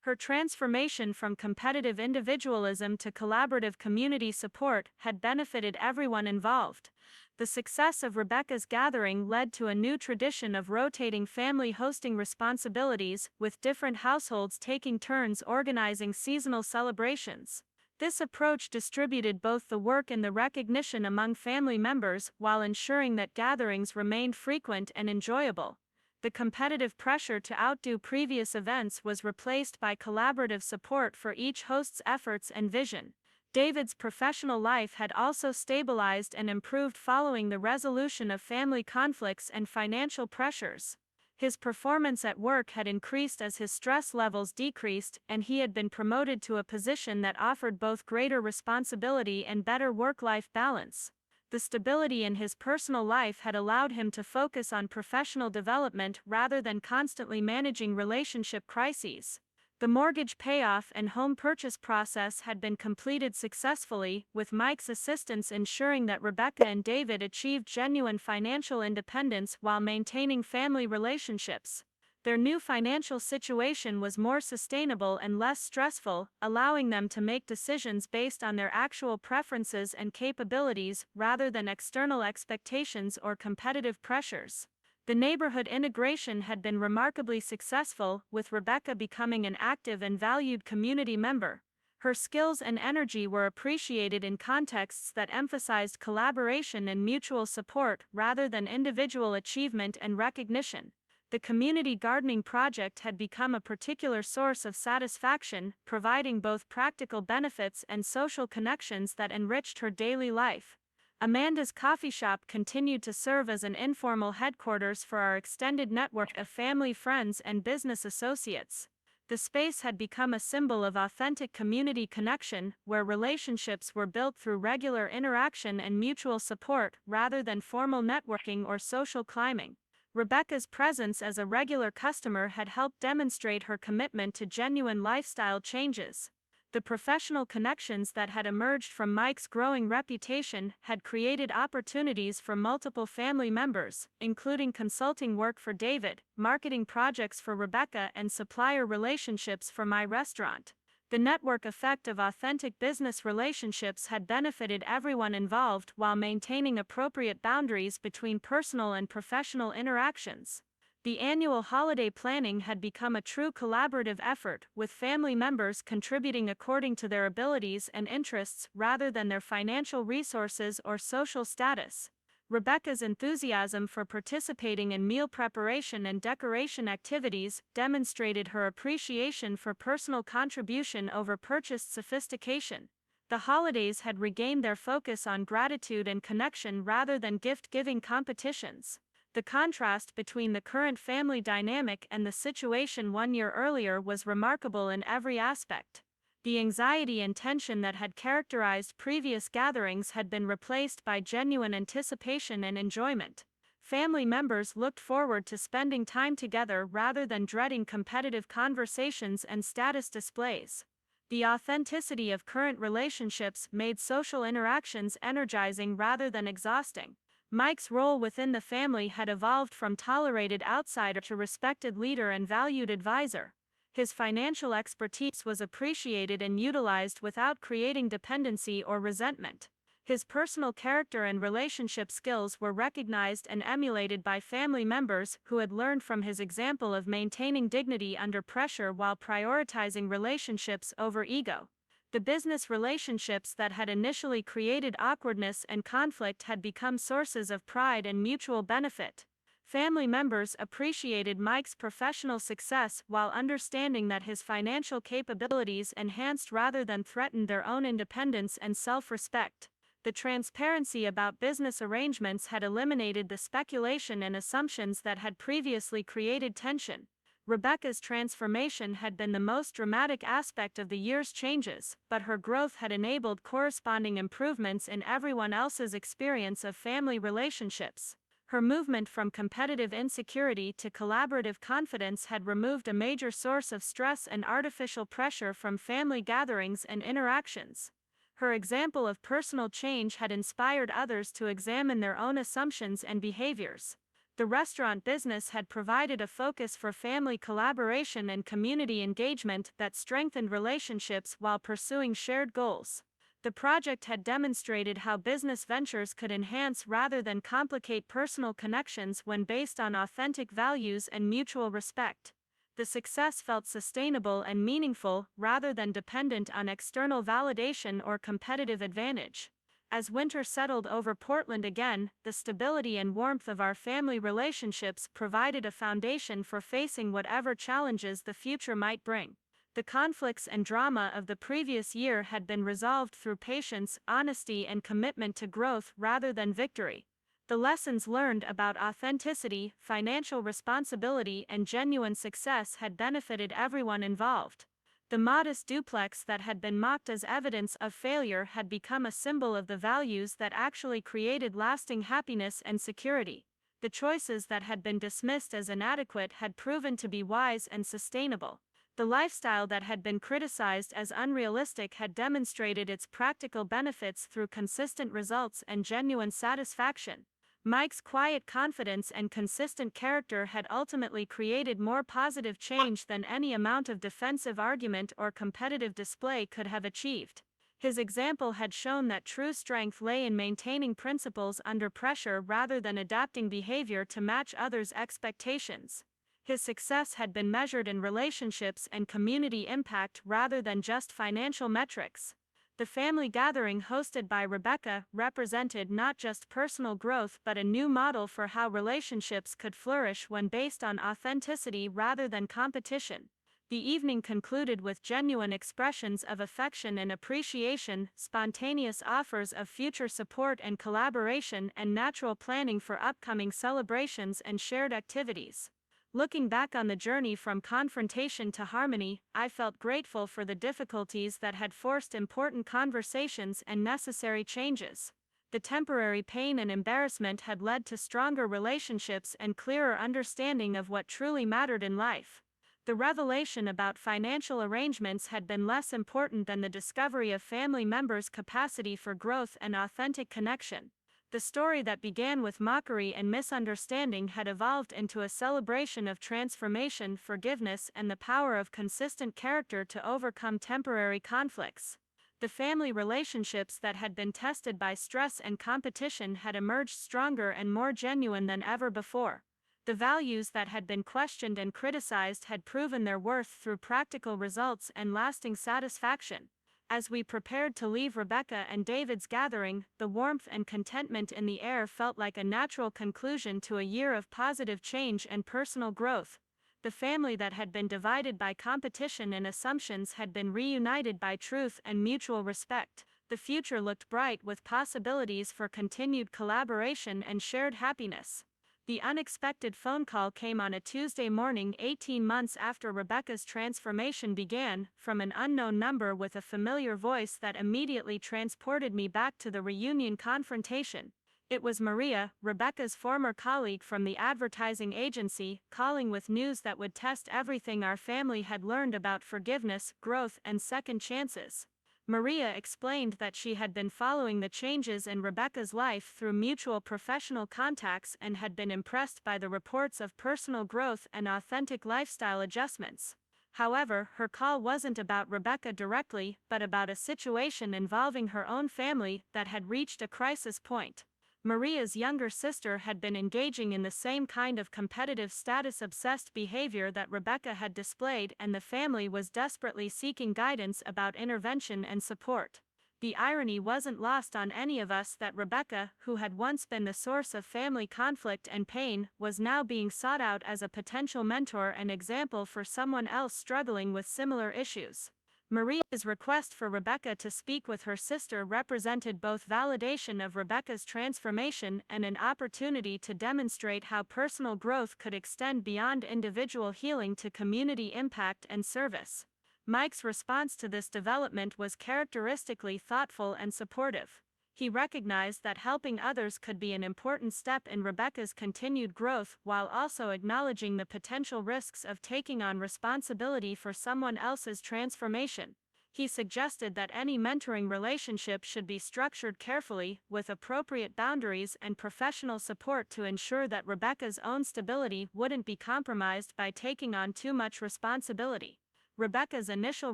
S1: Her transformation from competitive individualism to collaborative community support had benefited everyone involved. The success of Rebecca's gathering led to a new tradition of rotating family hosting responsibilities, with different households taking turns organizing seasonal celebrations. This approach distributed both the work and the recognition among family members while ensuring that gatherings remained frequent and enjoyable. The competitive pressure to outdo previous events was replaced by collaborative support for each host's efforts and vision. David's professional life had also stabilized and improved following the resolution of family conflicts and financial pressures. His performance at work had increased as his stress levels decreased, and he had been promoted to a position that offered both greater responsibility and better work-life balance. The stability in his personal life had allowed him to focus on professional development rather than constantly managing relationship crises. The mortgage payoff and home purchase process had been completed successfully, with Mike's assistance ensuring that Rebecca and David achieved genuine financial independence while maintaining family relationships. Their new financial situation was more sustainable and less stressful, allowing them to make decisions based on their actual preferences and capabilities rather than external expectations or competitive pressures. The neighborhood integration had been remarkably successful, with Rebecca becoming an active and valued community member. Her skills and energy were appreciated in contexts that emphasized collaboration and mutual support rather than individual achievement and recognition. The community gardening project had become a particular source of satisfaction, providing both practical benefits and social connections that enriched her daily life. Amanda's coffee shop continued to serve as an informal headquarters for our extended network of family, friends, and business associates. The space had become a symbol of authentic community connection, where relationships were built through regular interaction and mutual support rather than formal networking or social climbing. Rebecca's presence as a regular customer had helped demonstrate her commitment to genuine lifestyle changes. The professional connections that had emerged from Mike's growing reputation had created opportunities for multiple family members, including consulting work for David, marketing projects for Rebecca, and supplier relationships for my restaurant. The network effect of authentic business relationships had benefited everyone involved while maintaining appropriate boundaries between personal and professional interactions. The annual holiday planning had become a true collaborative effort, with family members contributing according to their abilities and interests rather than their financial resources or social status. Rebecca's enthusiasm for participating in meal preparation and decoration activities demonstrated her appreciation for personal contribution over purchased sophistication. The holidays had regained their focus on gratitude and connection rather than gift-giving competitions. The contrast between the current family dynamic and the situation 1 year earlier was remarkable in every aspect. The anxiety and tension that had characterized previous gatherings had been replaced by genuine anticipation and enjoyment. Family members looked forward to spending time together rather than dreading competitive conversations and status displays. The authenticity of current relationships made social interactions energizing rather than exhausting. Mike's role within the family had evolved from tolerated outsider to respected leader and valued advisor. His financial expertise was appreciated and utilized without creating dependency or resentment. His personal character and relationship skills were recognized and emulated by family members who had learned from his example of maintaining dignity under pressure while prioritizing relationships over ego. The business relationships that had initially created awkwardness and conflict had become sources of pride and mutual benefit. Family members appreciated Mike's professional success while understanding that his financial capabilities enhanced rather than threatened their own independence and self-respect. The transparency about business arrangements had eliminated the speculation and assumptions that had previously created tension. Rebecca's transformation had been the most dramatic aspect of the year's changes, but her growth had enabled corresponding improvements in everyone else's experience of family relationships. Her movement from competitive insecurity to collaborative confidence had removed a major source of stress and artificial pressure from family gatherings and interactions. Her example of personal change had inspired others to examine their own assumptions and behaviors. The restaurant business had provided a focus for family collaboration and community engagement that strengthened relationships while pursuing shared goals. The project had demonstrated how business ventures could enhance rather than complicate personal connections when based on authentic values and mutual respect. The success felt sustainable and meaningful rather than dependent on external validation or competitive advantage. As winter settled over Portland again, the stability and warmth of our family relationships provided a foundation for facing whatever challenges the future might bring. The conflicts and drama of the previous year had been resolved through patience, honesty, and commitment to growth rather than victory. The lessons learned about authenticity, financial responsibility, and genuine success had benefited everyone involved. The modest duplex that had been mocked as evidence of failure had become a symbol of the values that actually created lasting happiness and security. The choices that had been dismissed as inadequate had proven to be wise and sustainable. The lifestyle that had been criticized as unrealistic had demonstrated its practical benefits through consistent results and genuine satisfaction. Mike's quiet confidence and consistent character had ultimately created more positive change than any amount of defensive argument or competitive display could have achieved. His example had shown that true strength lay in maintaining principles under pressure rather than adapting behavior to match others' expectations. His success had been measured in relationships and community impact rather than just financial metrics. The family gathering hosted by Rebecca represented not just personal growth but a new model for how relationships could flourish when based on authenticity rather than competition. The evening concluded with genuine expressions of affection and appreciation, spontaneous offers of future support and collaboration, and natural planning for upcoming celebrations and shared activities. Looking back on the journey from confrontation to harmony, I felt grateful for the difficulties that had forced important conversations and necessary changes. The temporary pain and embarrassment had led to stronger relationships and clearer understanding of what truly mattered in life. The revelation about financial arrangements had been less important than the discovery of family members' capacity for growth and authentic connection. The story that began with mockery and misunderstanding had evolved into a celebration of transformation, forgiveness, and the power of consistent character to overcome temporary conflicts. The family relationships that had been tested by stress and competition had emerged stronger and more genuine than ever before. The values that had been questioned and criticized had proven their worth through practical results and lasting satisfaction. As we prepared to leave Rebecca and David's gathering, the warmth and contentment in the air felt like a natural conclusion to a year of positive change and personal growth. The family that had been divided by competition and assumptions had been reunited by truth and mutual respect. The future looked bright with possibilities for continued collaboration and shared happiness. The unexpected phone call came on a Tuesday morning 18 months after Rebecca's transformation began, from an unknown number with a familiar voice that immediately transported me back to the reunion confrontation. It was Maria, Rebecca's former colleague from the advertising agency, calling with news that would test everything our family had learned about forgiveness, growth, and second chances. Maria explained that she had been following the changes in Rebecca's life through mutual professional contacts and had been impressed by the reports of personal growth and authentic lifestyle adjustments. However, her call wasn't about Rebecca directly, but about a situation involving her own family that had reached a crisis point. Maria's younger sister had been engaging in the same kind of competitive status-obsessed behavior that Rebecca had displayed, and the family was desperately seeking guidance about intervention and support. The irony wasn't lost on any of us that Rebecca, who had once been the source of family conflict and pain, was now being sought out as a potential mentor and example for someone else struggling with similar issues. Maria's request for Rebecca to speak with her sister represented both validation of Rebecca's transformation and an opportunity to demonstrate how personal growth could extend beyond individual healing to community impact and service. Mike's response to this development was characteristically thoughtful and supportive. He recognized that helping others could be an important step in Rebecca's continued growth, while also acknowledging the potential risks of taking on responsibility for someone else's transformation. He suggested that any mentoring relationship should be structured carefully, with appropriate boundaries and professional support to ensure that Rebecca's own stability wouldn't be compromised by taking on too much responsibility. Rebecca's initial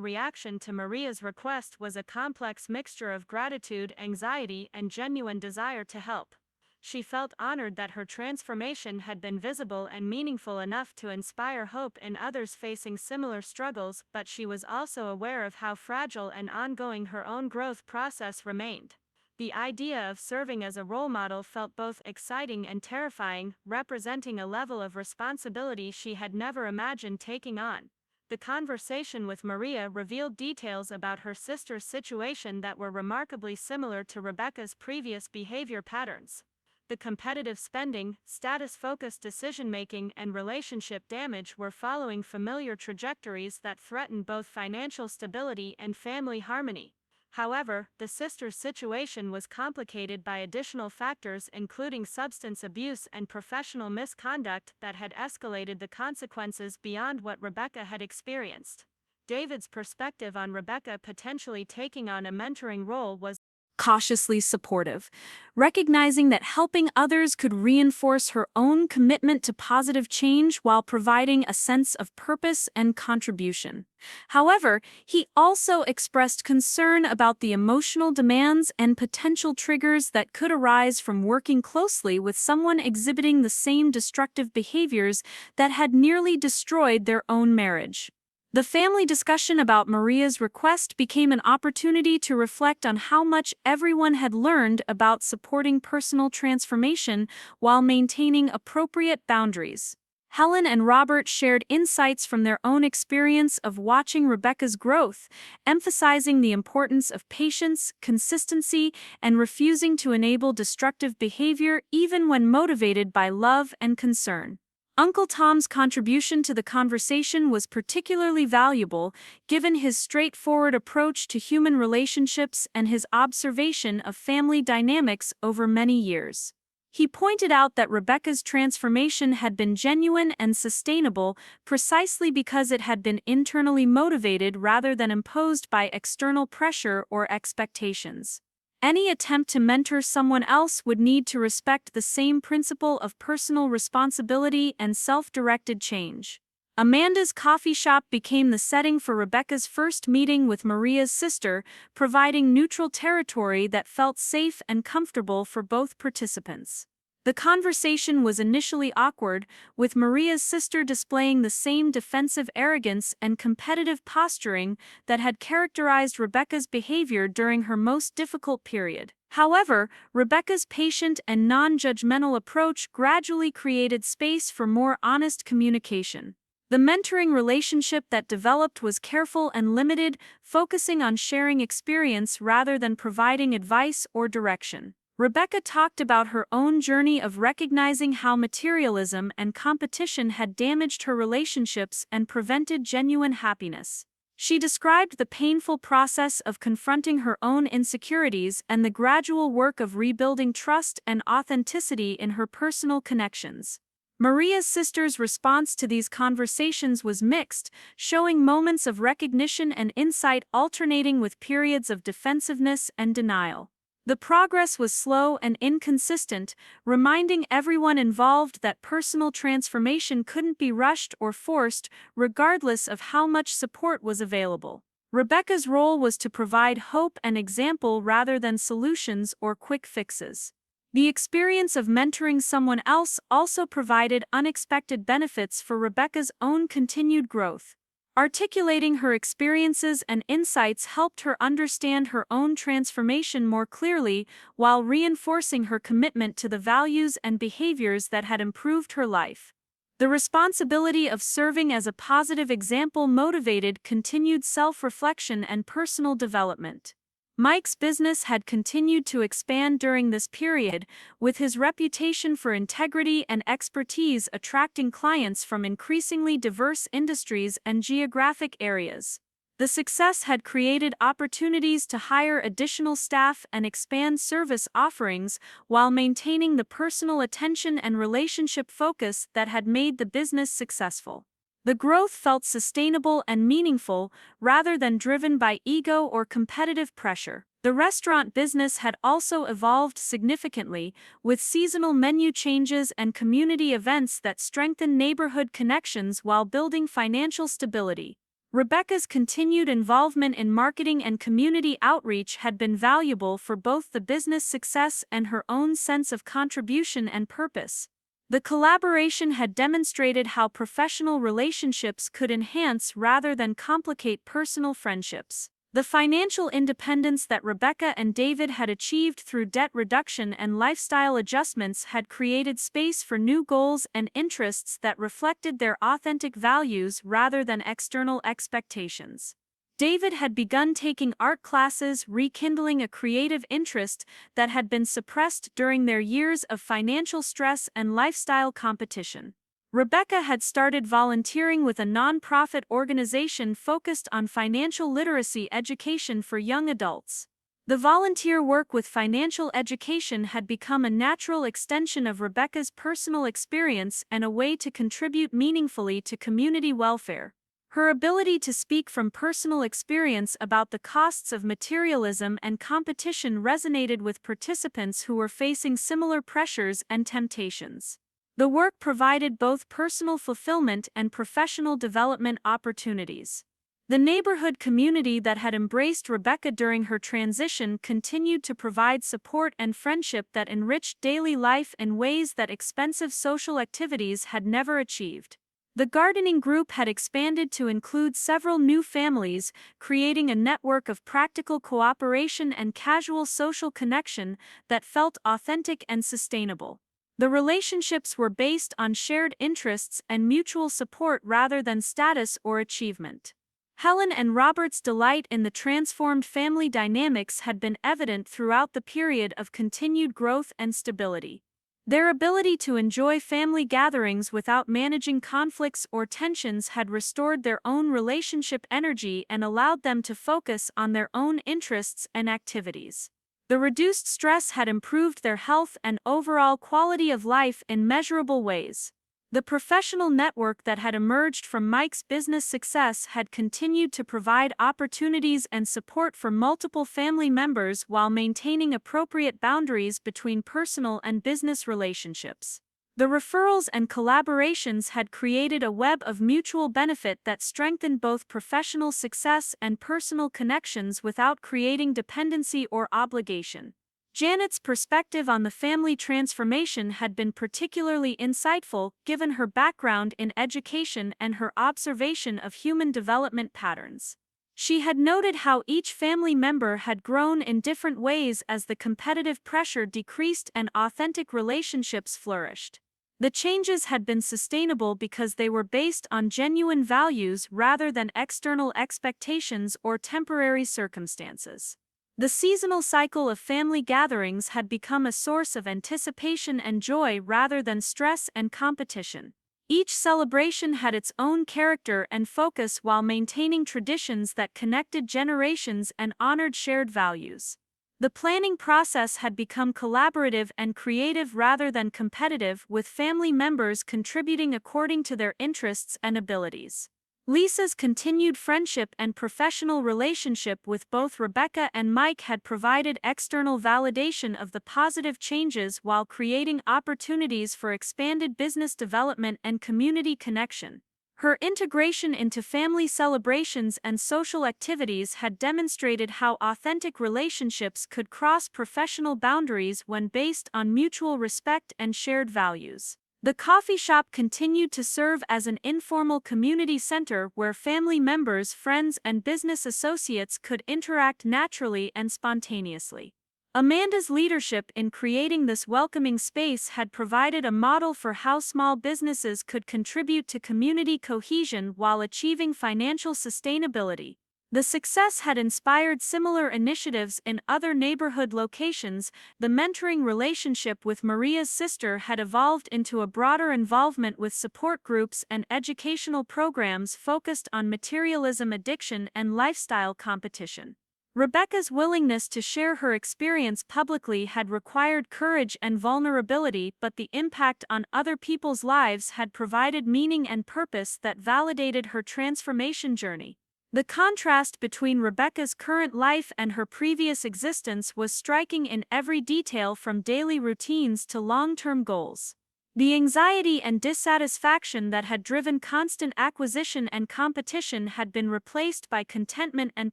S1: reaction to Maria's request was a complex mixture of gratitude, anxiety, and genuine desire to help. She felt honored that her transformation had been visible and meaningful enough to inspire hope in others facing similar struggles, but she was also aware of how fragile and ongoing her own growth process remained. The idea of serving as a role model felt both exciting and terrifying, representing a level of responsibility she had never imagined taking on. The conversation with Maria revealed details about her sister's situation that were remarkably similar to Rebecca's previous behavior patterns. The competitive spending, status-focused decision-making, and relationship damage were following familiar trajectories that threatened both financial stability and family harmony. However, the sister's situation was complicated by additional factors including substance abuse and professional misconduct that had escalated the consequences beyond what Rebecca had experienced. David's perspective on Rebecca potentially taking on a mentoring role was cautiously supportive, recognizing that helping others could reinforce her own commitment to positive change while providing a sense of purpose and contribution. However, he also expressed concern about the emotional demands and potential triggers that could arise from working closely with someone exhibiting the same destructive behaviors that had nearly destroyed their own marriage. The family discussion about Maria's request became an opportunity to reflect on how much everyone had learned about supporting personal transformation while maintaining appropriate boundaries. Helen and Robert shared insights from their own experience of watching Rebecca's growth, emphasizing the importance of patience, consistency, and refusing to enable destructive behavior even when motivated by love and concern. Uncle Tom's contribution to the conversation was particularly valuable, given his straightforward approach to human relationships and his observation of family dynamics over many years. He pointed out that Rebecca's transformation had been genuine and sustainable precisely because it had been internally motivated rather than imposed by external pressure or expectations. Any attempt to mentor someone else would need to respect the same principle of personal responsibility and self-directed change. Amanda's coffee shop became the setting for Rebecca's first meeting with Maria's sister, providing neutral territory that felt safe and comfortable for both participants. The conversation was initially awkward, with Maria's sister displaying the same defensive arrogance and competitive posturing that had characterized Rebecca's behavior during her most difficult period. However, Rebecca's patient and non-judgmental approach gradually created space for more honest communication. The mentoring relationship that developed was careful and limited, focusing on sharing experience rather than providing advice or direction. Rebecca talked about her own journey of recognizing how materialism and competition had damaged her relationships and prevented genuine happiness. She described the painful process of confronting her own insecurities and the gradual work of rebuilding trust and authenticity in her personal connections. Maria's sister's response to these conversations was mixed, showing moments of recognition and insight alternating with periods of defensiveness and denial. The progress was slow and inconsistent, reminding everyone involved that personal transformation couldn't be rushed or forced, regardless of how much support was available. Rebecca's role was to provide hope and example rather than solutions or quick fixes. The experience of mentoring someone else also provided unexpected benefits for Rebecca's own continued growth. Articulating her experiences and insights helped her understand her own transformation more clearly, while reinforcing her commitment to the values and behaviors that had improved her life. The responsibility of serving as a positive example motivated continued self-reflection and personal development. Mike's business had continued to expand during this period, with his reputation for integrity and expertise attracting clients from increasingly diverse industries and geographic areas. The success had created opportunities to hire additional staff and expand service offerings while maintaining the personal attention and relationship focus that had made the business successful. The growth felt sustainable and meaningful, rather than driven by ego or competitive pressure. The restaurant business had also evolved significantly, with seasonal menu changes and community events that strengthened neighborhood connections while building financial stability. Rebecca's continued involvement in marketing and community outreach had been valuable for both the business success and her own sense of contribution and purpose. The collaboration had demonstrated how professional relationships could enhance rather than complicate personal friendships. The financial independence that Rebecca and David had achieved through debt reduction and lifestyle adjustments had created space for new goals and interests that reflected their authentic values rather than external expectations. David had begun taking art classes, rekindling a creative interest that had been suppressed during their years of financial stress and lifestyle competition. Rebecca had started volunteering with a nonprofit organization focused on financial literacy education for young adults. The volunteer work with financial education had become a natural extension of Rebecca's personal experience and a way to contribute meaningfully to community welfare. Her ability to speak from personal experience about the costs of materialism and competition resonated with participants who were facing similar pressures and temptations. The work provided both personal fulfillment and professional development opportunities. The neighborhood community that had embraced Rebecca during her transition continued to provide support and friendship that enriched daily life in ways that expensive social activities had never achieved. The gardening group had expanded to include several new families, creating a network of practical cooperation and casual social connection that felt authentic and sustainable. The relationships were based on shared interests and mutual support rather than status or achievement. Helen and Robert's delight in the transformed family dynamics had been evident throughout the period of continued growth and stability. Their ability to enjoy family gatherings without managing conflicts or tensions had restored their own relationship energy and allowed them to focus on their own interests and activities. The reduced stress had improved their health and overall quality of life in measurable ways. The professional network that had emerged from Mike's business success had continued to provide opportunities and support for multiple family members while maintaining appropriate boundaries between personal and business relationships. The referrals and collaborations had created a web of mutual benefit that strengthened both professional success and personal connections without creating dependency or obligation. Janet's perspective on the family transformation had been particularly insightful given her background in education and her observation of human development patterns. She had noted how each family member had grown in different ways as the competitive pressure decreased and authentic relationships flourished. The changes had been sustainable because they were based on genuine values rather than external expectations or temporary circumstances. The seasonal cycle of family gatherings had become a source of anticipation and joy rather than stress and competition. Each celebration had its own character and focus while maintaining traditions that connected generations and honored shared values. The planning process had become collaborative and creative rather than competitive, with family members contributing according to their interests and abilities. Lisa's continued friendship and professional relationship with both Rebecca and Mike had provided external validation of the positive changes while creating opportunities for expanded business development and community connection. Her integration into family celebrations and social activities had demonstrated how authentic relationships could cross professional boundaries when based on mutual respect and shared values. The coffee shop continued to serve as an informal community center where family members, friends, and business associates could interact naturally and spontaneously. Amanda's leadership in creating this welcoming space had provided a model for how small businesses could contribute to community cohesion while achieving financial sustainability. The success had inspired similar initiatives in other neighborhood locations. The mentoring relationship with Maria's sister had evolved into a broader involvement with support groups and educational programs focused on materialism addiction and lifestyle competition. Rebecca's willingness to share her experience publicly had required courage and vulnerability, but the impact on other people's lives had provided meaning and purpose that validated her transformation journey. The contrast between Rebecca's current life and her previous existence was striking in every detail, from daily routines to long-term goals. The anxiety and dissatisfaction that had driven constant acquisition and competition had been replaced by contentment and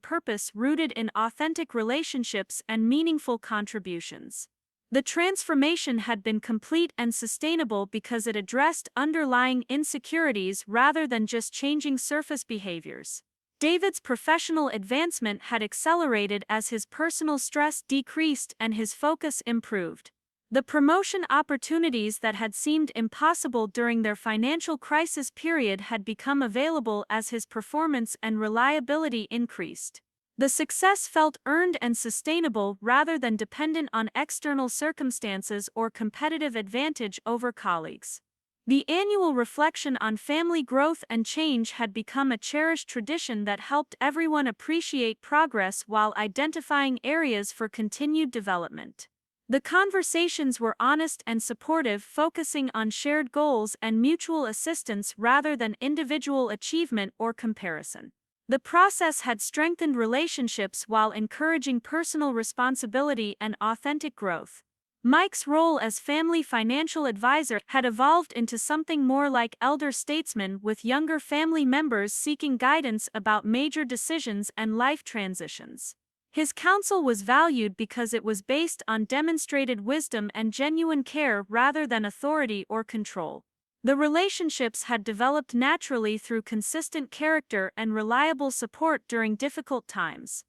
S1: purpose rooted in authentic relationships and meaningful contributions. The transformation had been complete and sustainable because it addressed underlying insecurities rather than just changing surface behaviors. David's professional advancement had accelerated as his personal stress decreased and his focus improved. The promotion opportunities that had seemed impossible during their financial crisis period had become available as his performance and reliability increased. The success felt earned and sustainable rather than dependent on external circumstances or competitive advantage over colleagues. The annual reflection on family growth and change had become a cherished tradition that helped everyone appreciate progress while identifying areas for continued development. The conversations were honest and supportive, focusing on shared goals and mutual assistance rather than individual achievement or comparison. The process had strengthened relationships while encouraging personal responsibility and authentic growth. Mike's role as family financial advisor had evolved into something more like elder statesman, with younger family members seeking guidance about major decisions and life transitions. His counsel was valued because it was based on demonstrated wisdom and genuine care rather than authority or control. The relationships had developed naturally through consistent character and reliable support during difficult times.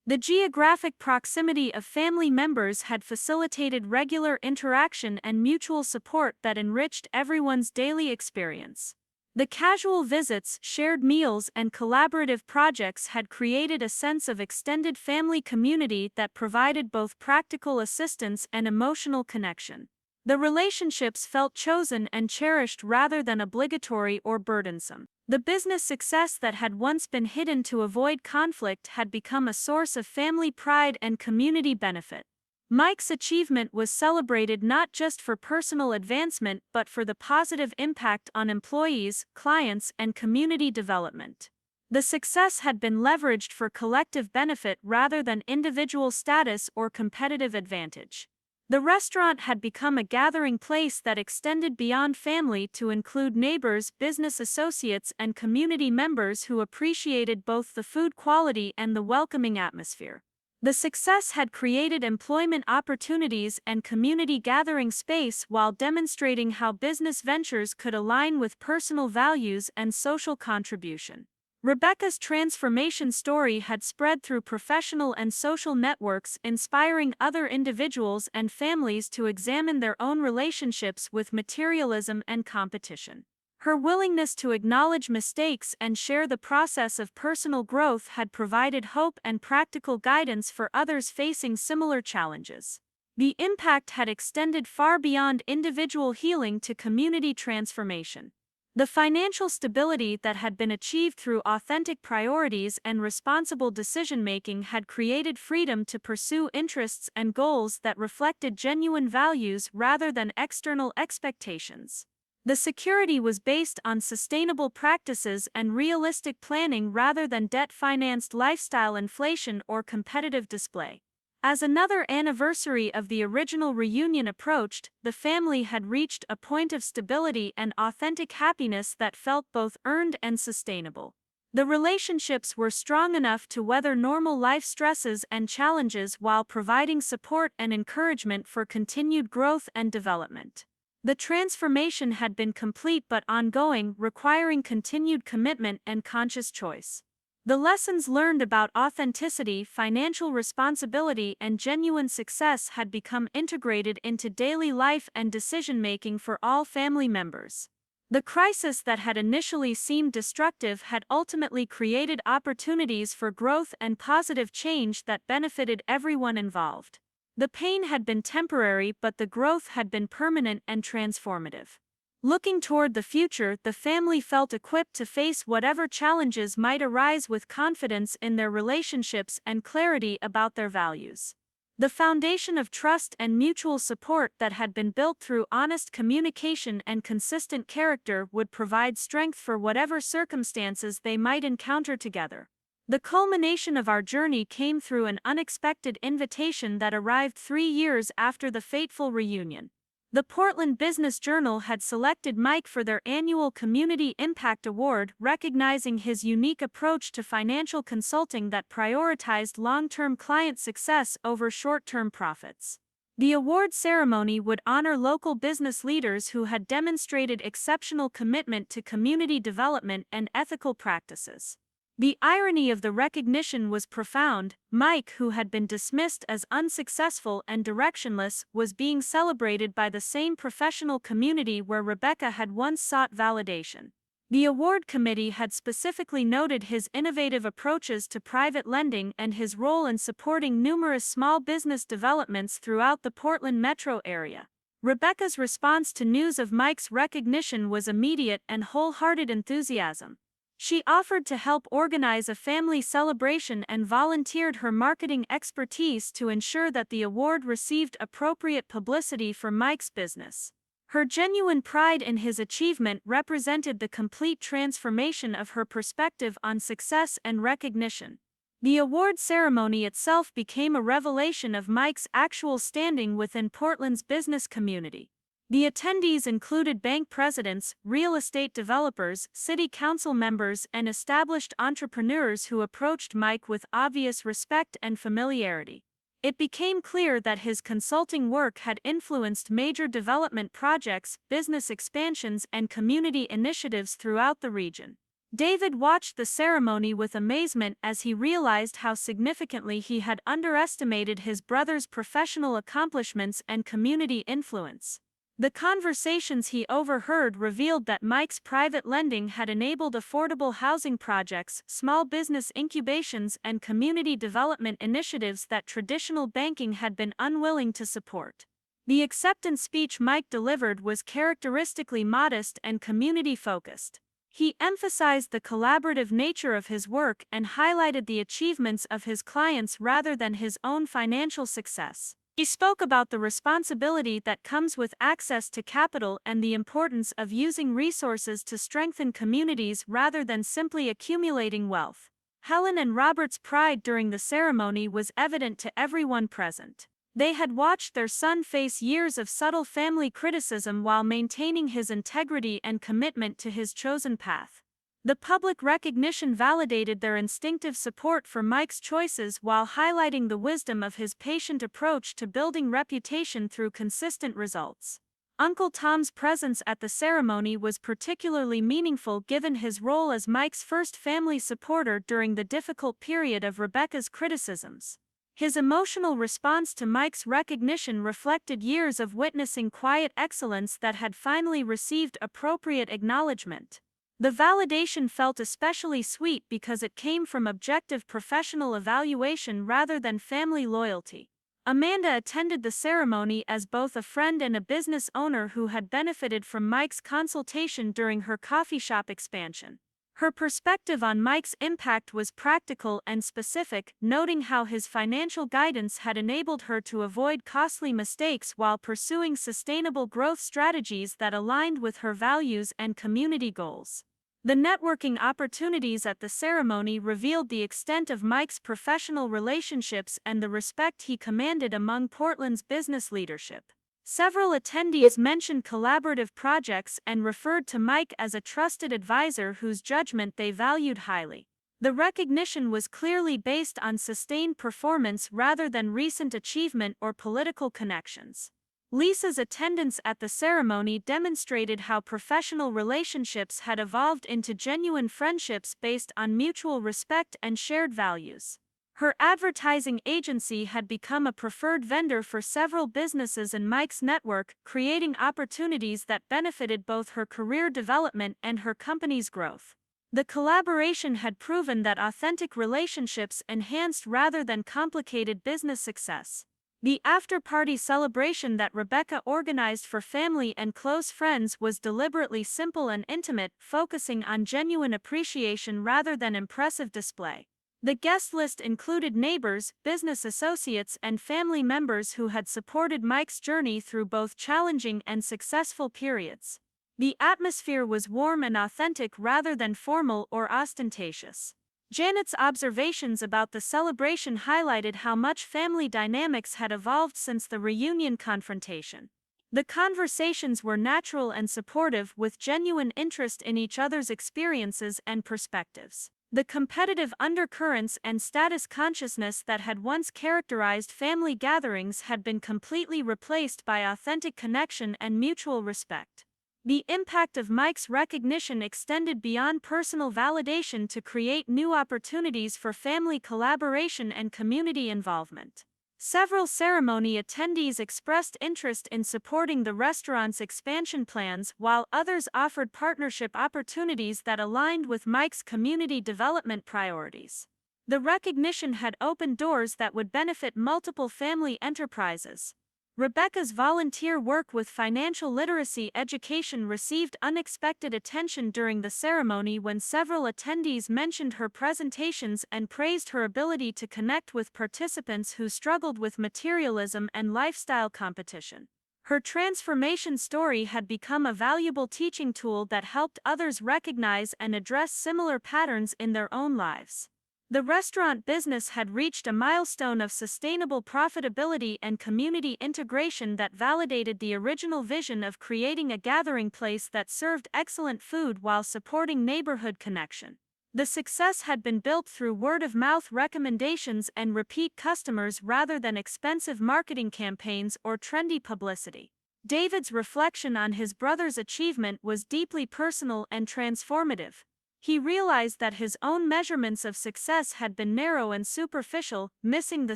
S1: The geographic proximity of family members had facilitated regular interaction and mutual support that enriched everyone's daily experience. The casual visits, shared meals, and collaborative projects had created a sense of extended family community that provided both practical assistance and emotional connection. The relationships felt chosen and cherished rather than obligatory or burdensome. The business success that had once been hidden to avoid conflict had become a source of family pride and community benefit. Mike's achievement was celebrated not just for personal advancement but for the positive impact on employees, clients, and community development. The success had been leveraged for collective benefit rather than individual status or competitive advantage. The restaurant had become a gathering place that extended beyond family to include neighbors, business associates, and community members who appreciated both the food quality and the welcoming atmosphere. The success had created employment opportunities and community gathering space while demonstrating how business ventures could align with personal values and social contribution. Rebecca's transformation story had spread through professional and social networks, inspiring other individuals and families to examine their own relationships with materialism and competition. Her willingness to acknowledge mistakes and share the process of personal growth had provided hope and practical guidance for others facing similar challenges. The impact had extended far beyond individual healing to community transformation. The financial stability that had been achieved through authentic priorities and responsible decision-making had created freedom to pursue interests and goals that reflected genuine values rather than external expectations. The security was based on sustainable practices and realistic planning rather than debt-financed lifestyle inflation or competitive display. As another anniversary of the original reunion approached, the family had reached a point of stability and authentic happiness that felt both earned and sustainable. The relationships were strong enough to weather normal life stresses and challenges while providing support and encouragement for continued growth and development. The transformation had been complete but ongoing, requiring continued commitment and conscious choice. The lessons learned about authenticity, financial responsibility, and genuine success had become integrated into daily life and decision-making for all family members. The crisis that had initially seemed destructive had ultimately created opportunities for growth and positive change that benefited everyone involved. The pain had been temporary, but the growth had been permanent and transformative. Looking toward the future, the family felt equipped to face whatever challenges might arise with confidence in their relationships and clarity about their values. The foundation of trust and mutual support that had been built through honest communication and consistent character would provide strength for whatever circumstances they might encounter together. The culmination of our journey came through an unexpected invitation that arrived 3 years after the fateful reunion. The Portland Business Journal had selected Mike for their annual Community Impact Award, recognizing his unique approach to financial consulting that prioritized long-term client success over short-term profits. The award ceremony would honor local business leaders who had demonstrated exceptional commitment to community development and ethical practices. The irony of the recognition was profound. Mike, who had been dismissed as unsuccessful and directionless, was being celebrated by the same professional community where Rebecca had once sought validation. The award committee had specifically noted his innovative approaches to private lending and his role in supporting numerous small business developments throughout the Portland metro area. Rebecca's response to news of Mike's recognition was immediate and wholehearted enthusiasm. She offered to help organize a family celebration and volunteered her marketing expertise to ensure that the award received appropriate publicity for Mike's business. Her genuine pride in his achievement represented the complete transformation of her perspective on success and recognition. The award ceremony itself became a revelation of Mike's actual standing within Portland's business community. The attendees included bank presidents, real estate developers, city council members, and established entrepreneurs who approached Mike with obvious respect and familiarity. It became clear that his consulting work had influenced major development projects, business expansions, and community initiatives throughout the region. David watched the ceremony with amazement as he realized how significantly he had underestimated his brother's professional accomplishments and community influence. The conversations he overheard revealed that Mike's private lending had enabled affordable housing projects, small business incubations, and community development initiatives that traditional banking had been unwilling to support. The acceptance speech Mike delivered was characteristically modest and community-focused. He emphasized the collaborative nature of his work and highlighted the achievements of his clients rather than his own financial success. He spoke about the responsibility that comes with access to capital and the importance of using resources to strengthen communities rather than simply accumulating wealth. Helen and Robert's pride during the ceremony was evident to everyone present. They had watched their son face years of subtle family criticism while maintaining his integrity and commitment to his chosen path. The public recognition validated their instinctive support for Mike's choices while highlighting the wisdom of his patient approach to building reputation through consistent results. Uncle Tom's presence at the ceremony was particularly meaningful given his role as Mike's first family supporter during the difficult period of Rebecca's criticisms. His emotional response to Mike's recognition reflected years of witnessing quiet excellence that had finally received appropriate acknowledgement. The validation felt especially sweet because it came from objective professional evaluation rather than family loyalty. Amanda attended the ceremony as both a friend and a business owner who had benefited from Mike's consultation during her coffee shop expansion. Her perspective on Mike's impact was practical and specific, noting how his financial guidance had enabled her to avoid costly mistakes while pursuing sustainable growth strategies that aligned with her values and community goals. The networking opportunities at the ceremony revealed the extent of Mike's professional relationships and the respect he commanded among Portland's business leadership. Several attendees mentioned collaborative projects and referred to Mike as a trusted advisor whose judgment they valued highly. The recognition was clearly based on sustained performance rather than recent achievement or political connections. Lisa's attendance at the ceremony demonstrated how professional relationships had evolved into genuine friendships based on mutual respect and shared values. Her advertising agency had become a preferred vendor for several businesses in Mike's network, creating opportunities that benefited both her career development and her company's growth. The collaboration had proven that authentic relationships enhanced rather than complicated business success. The after-party celebration that Rebecca organized for family and close friends was deliberately simple and intimate, focusing on genuine appreciation rather than impressive display. The guest list included neighbors, business associates, and family members who had supported Mike's journey through both challenging and successful periods. The atmosphere was warm and authentic rather than formal or ostentatious. Janet's observations about the celebration highlighted how much family dynamics had evolved since the reunion confrontation. The conversations were natural and supportive, with genuine interest in each other's experiences and perspectives. The competitive undercurrents and status consciousness that had once characterized family gatherings had been completely replaced by authentic connection and mutual respect. The impact of Mike's recognition extended beyond personal validation to create new opportunities for family collaboration and community involvement. Several ceremony attendees expressed interest in supporting the restaurant's expansion plans, while others offered partnership opportunities that aligned with Mike's community development priorities. The recognition had opened doors that would benefit multiple family enterprises. Rebecca's volunteer work with financial literacy education received unexpected attention during the ceremony when several attendees mentioned her presentations and praised her ability to connect with participants who struggled with materialism and lifestyle competition. Her transformation story had become a valuable teaching tool that helped others recognize and address similar patterns in their own lives. The restaurant business had reached a milestone of sustainable profitability and community integration that validated the original vision of creating a gathering place that served excellent food while supporting neighborhood connection. The success had been built through word-of-mouth recommendations and repeat customers rather than expensive marketing campaigns or trendy publicity. David's reflection on his brother's achievement was deeply personal and transformative. He realized that his own measurements of success had been narrow and superficial, missing the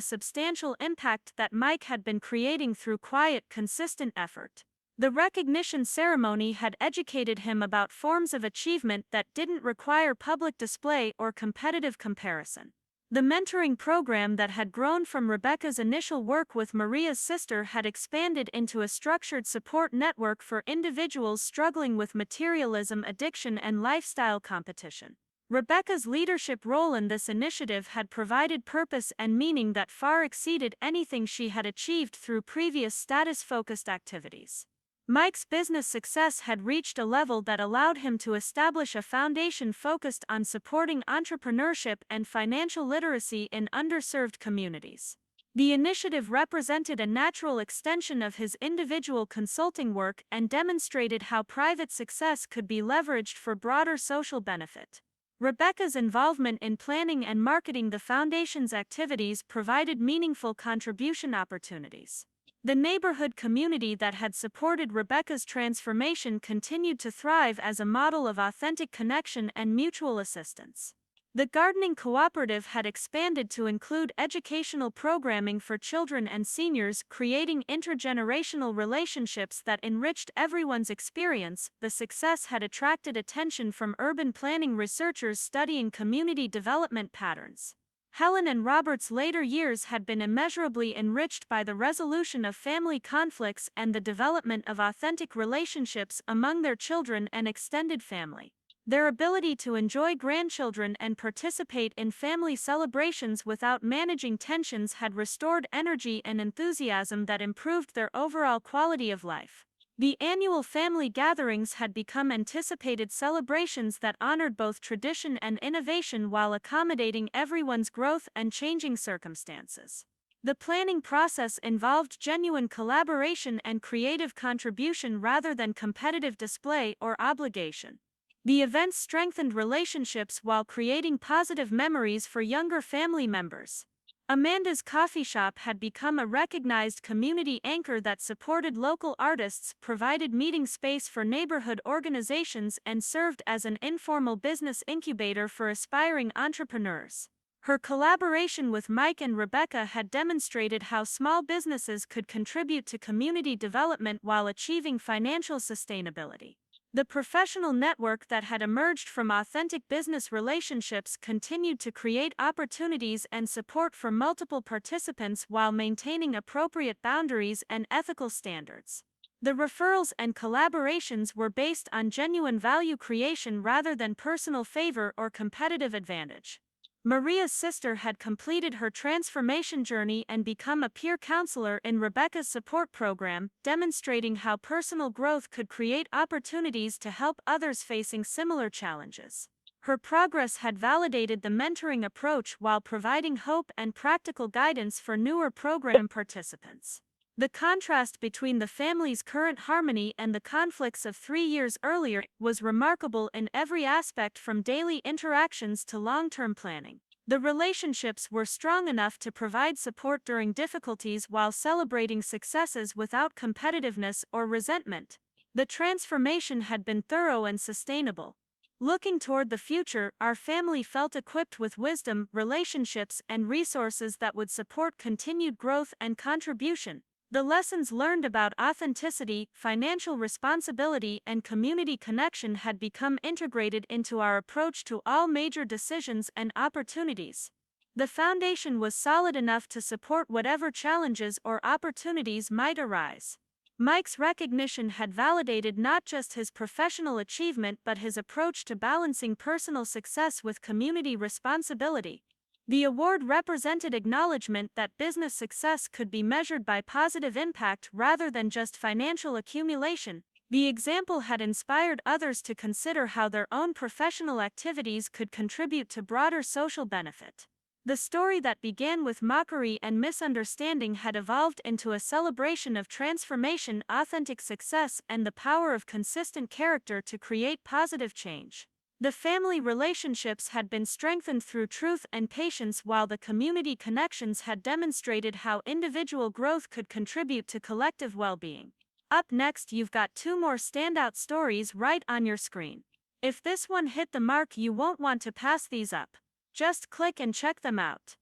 S1: substantial impact that Mike had been creating through quiet, consistent effort. The recognition ceremony had educated him about forms of achievement that didn't require public display or competitive comparison. The mentoring program that had grown from Rebecca's initial work with Maria's sister had expanded into a structured support network for individuals struggling with materialism, addiction, and lifestyle competition. Rebecca's leadership role in this initiative had provided purpose and meaning that far exceeded anything she had achieved through previous status-focused activities. Mike's business success had reached a level that allowed him to establish a foundation focused on supporting entrepreneurship and financial literacy in underserved communities. The initiative represented a natural extension of his individual consulting work and demonstrated how private success could be leveraged for broader social benefit. Rebecca's involvement in planning and marketing the foundation's activities provided meaningful contribution opportunities. The neighborhood community that had supported Rebecca's transformation continued to thrive as a model of authentic connection and mutual assistance. The gardening cooperative had expanded to include educational programming for children and seniors, creating intergenerational relationships that enriched everyone's experience. The success had attracted attention from urban planning researchers studying community development patterns. Helen and Robert's later years had been immeasurably enriched by the resolution of family conflicts and the development of authentic relationships among their children and extended family. Their ability to enjoy grandchildren and participate in family celebrations without managing tensions had restored energy and enthusiasm that improved their overall quality of life. The annual family gatherings had become anticipated celebrations that honored both tradition and innovation while accommodating everyone's growth and changing circumstances. The planning process involved genuine collaboration and creative contribution rather than competitive display or obligation. The events strengthened relationships while creating positive memories for younger family members. Amanda's coffee shop had become a recognized community anchor that supported local artists, provided meeting space for neighborhood organizations, and served as an informal business incubator for aspiring entrepreneurs. Her collaboration with Mike and Rebecca had demonstrated how small businesses could contribute to community development while achieving financial sustainability. The professional network that had emerged from authentic business relationships continued to create opportunities and support for multiple participants while maintaining appropriate boundaries and ethical standards. The referrals and collaborations were based on genuine value creation rather than personal favor or competitive advantage. Maria's sister had completed her transformation journey and become a peer counselor in Rebecca's support program, demonstrating how personal growth could create opportunities to help others facing similar challenges. Her progress had validated the mentoring approach while providing hope and practical guidance for newer program participants. The contrast between the family's current harmony and the conflicts of 3 years earlier was remarkable in every aspect, from daily interactions to long-term planning. The relationships were strong enough to provide support during difficulties while celebrating successes without competitiveness or resentment. The transformation had been thorough and sustainable. Looking toward the future, our family felt equipped with wisdom, relationships, and resources that would support continued growth and contribution. The lessons learned about authenticity, financial responsibility, and community connection had become integrated into our approach to all major decisions and opportunities. The foundation was solid enough to support whatever challenges or opportunities might arise. Mike's recognition had validated not just his professional achievement but his approach to balancing personal success with community responsibility. The award represented acknowledgement that business success could be measured by positive impact rather than just financial accumulation. The example had inspired others to consider how their own professional activities could contribute to broader social benefit. The story that began with mockery and misunderstanding had evolved into a celebration of transformation, authentic success, and the power of consistent character to create positive change. The family relationships had been strengthened through truth and patience, while the community connections had demonstrated how individual growth could contribute to collective well-being. Up next, you've got 2 more standout stories right on your screen. If this one hit the mark, you won't want to pass these up. Just click and check them out.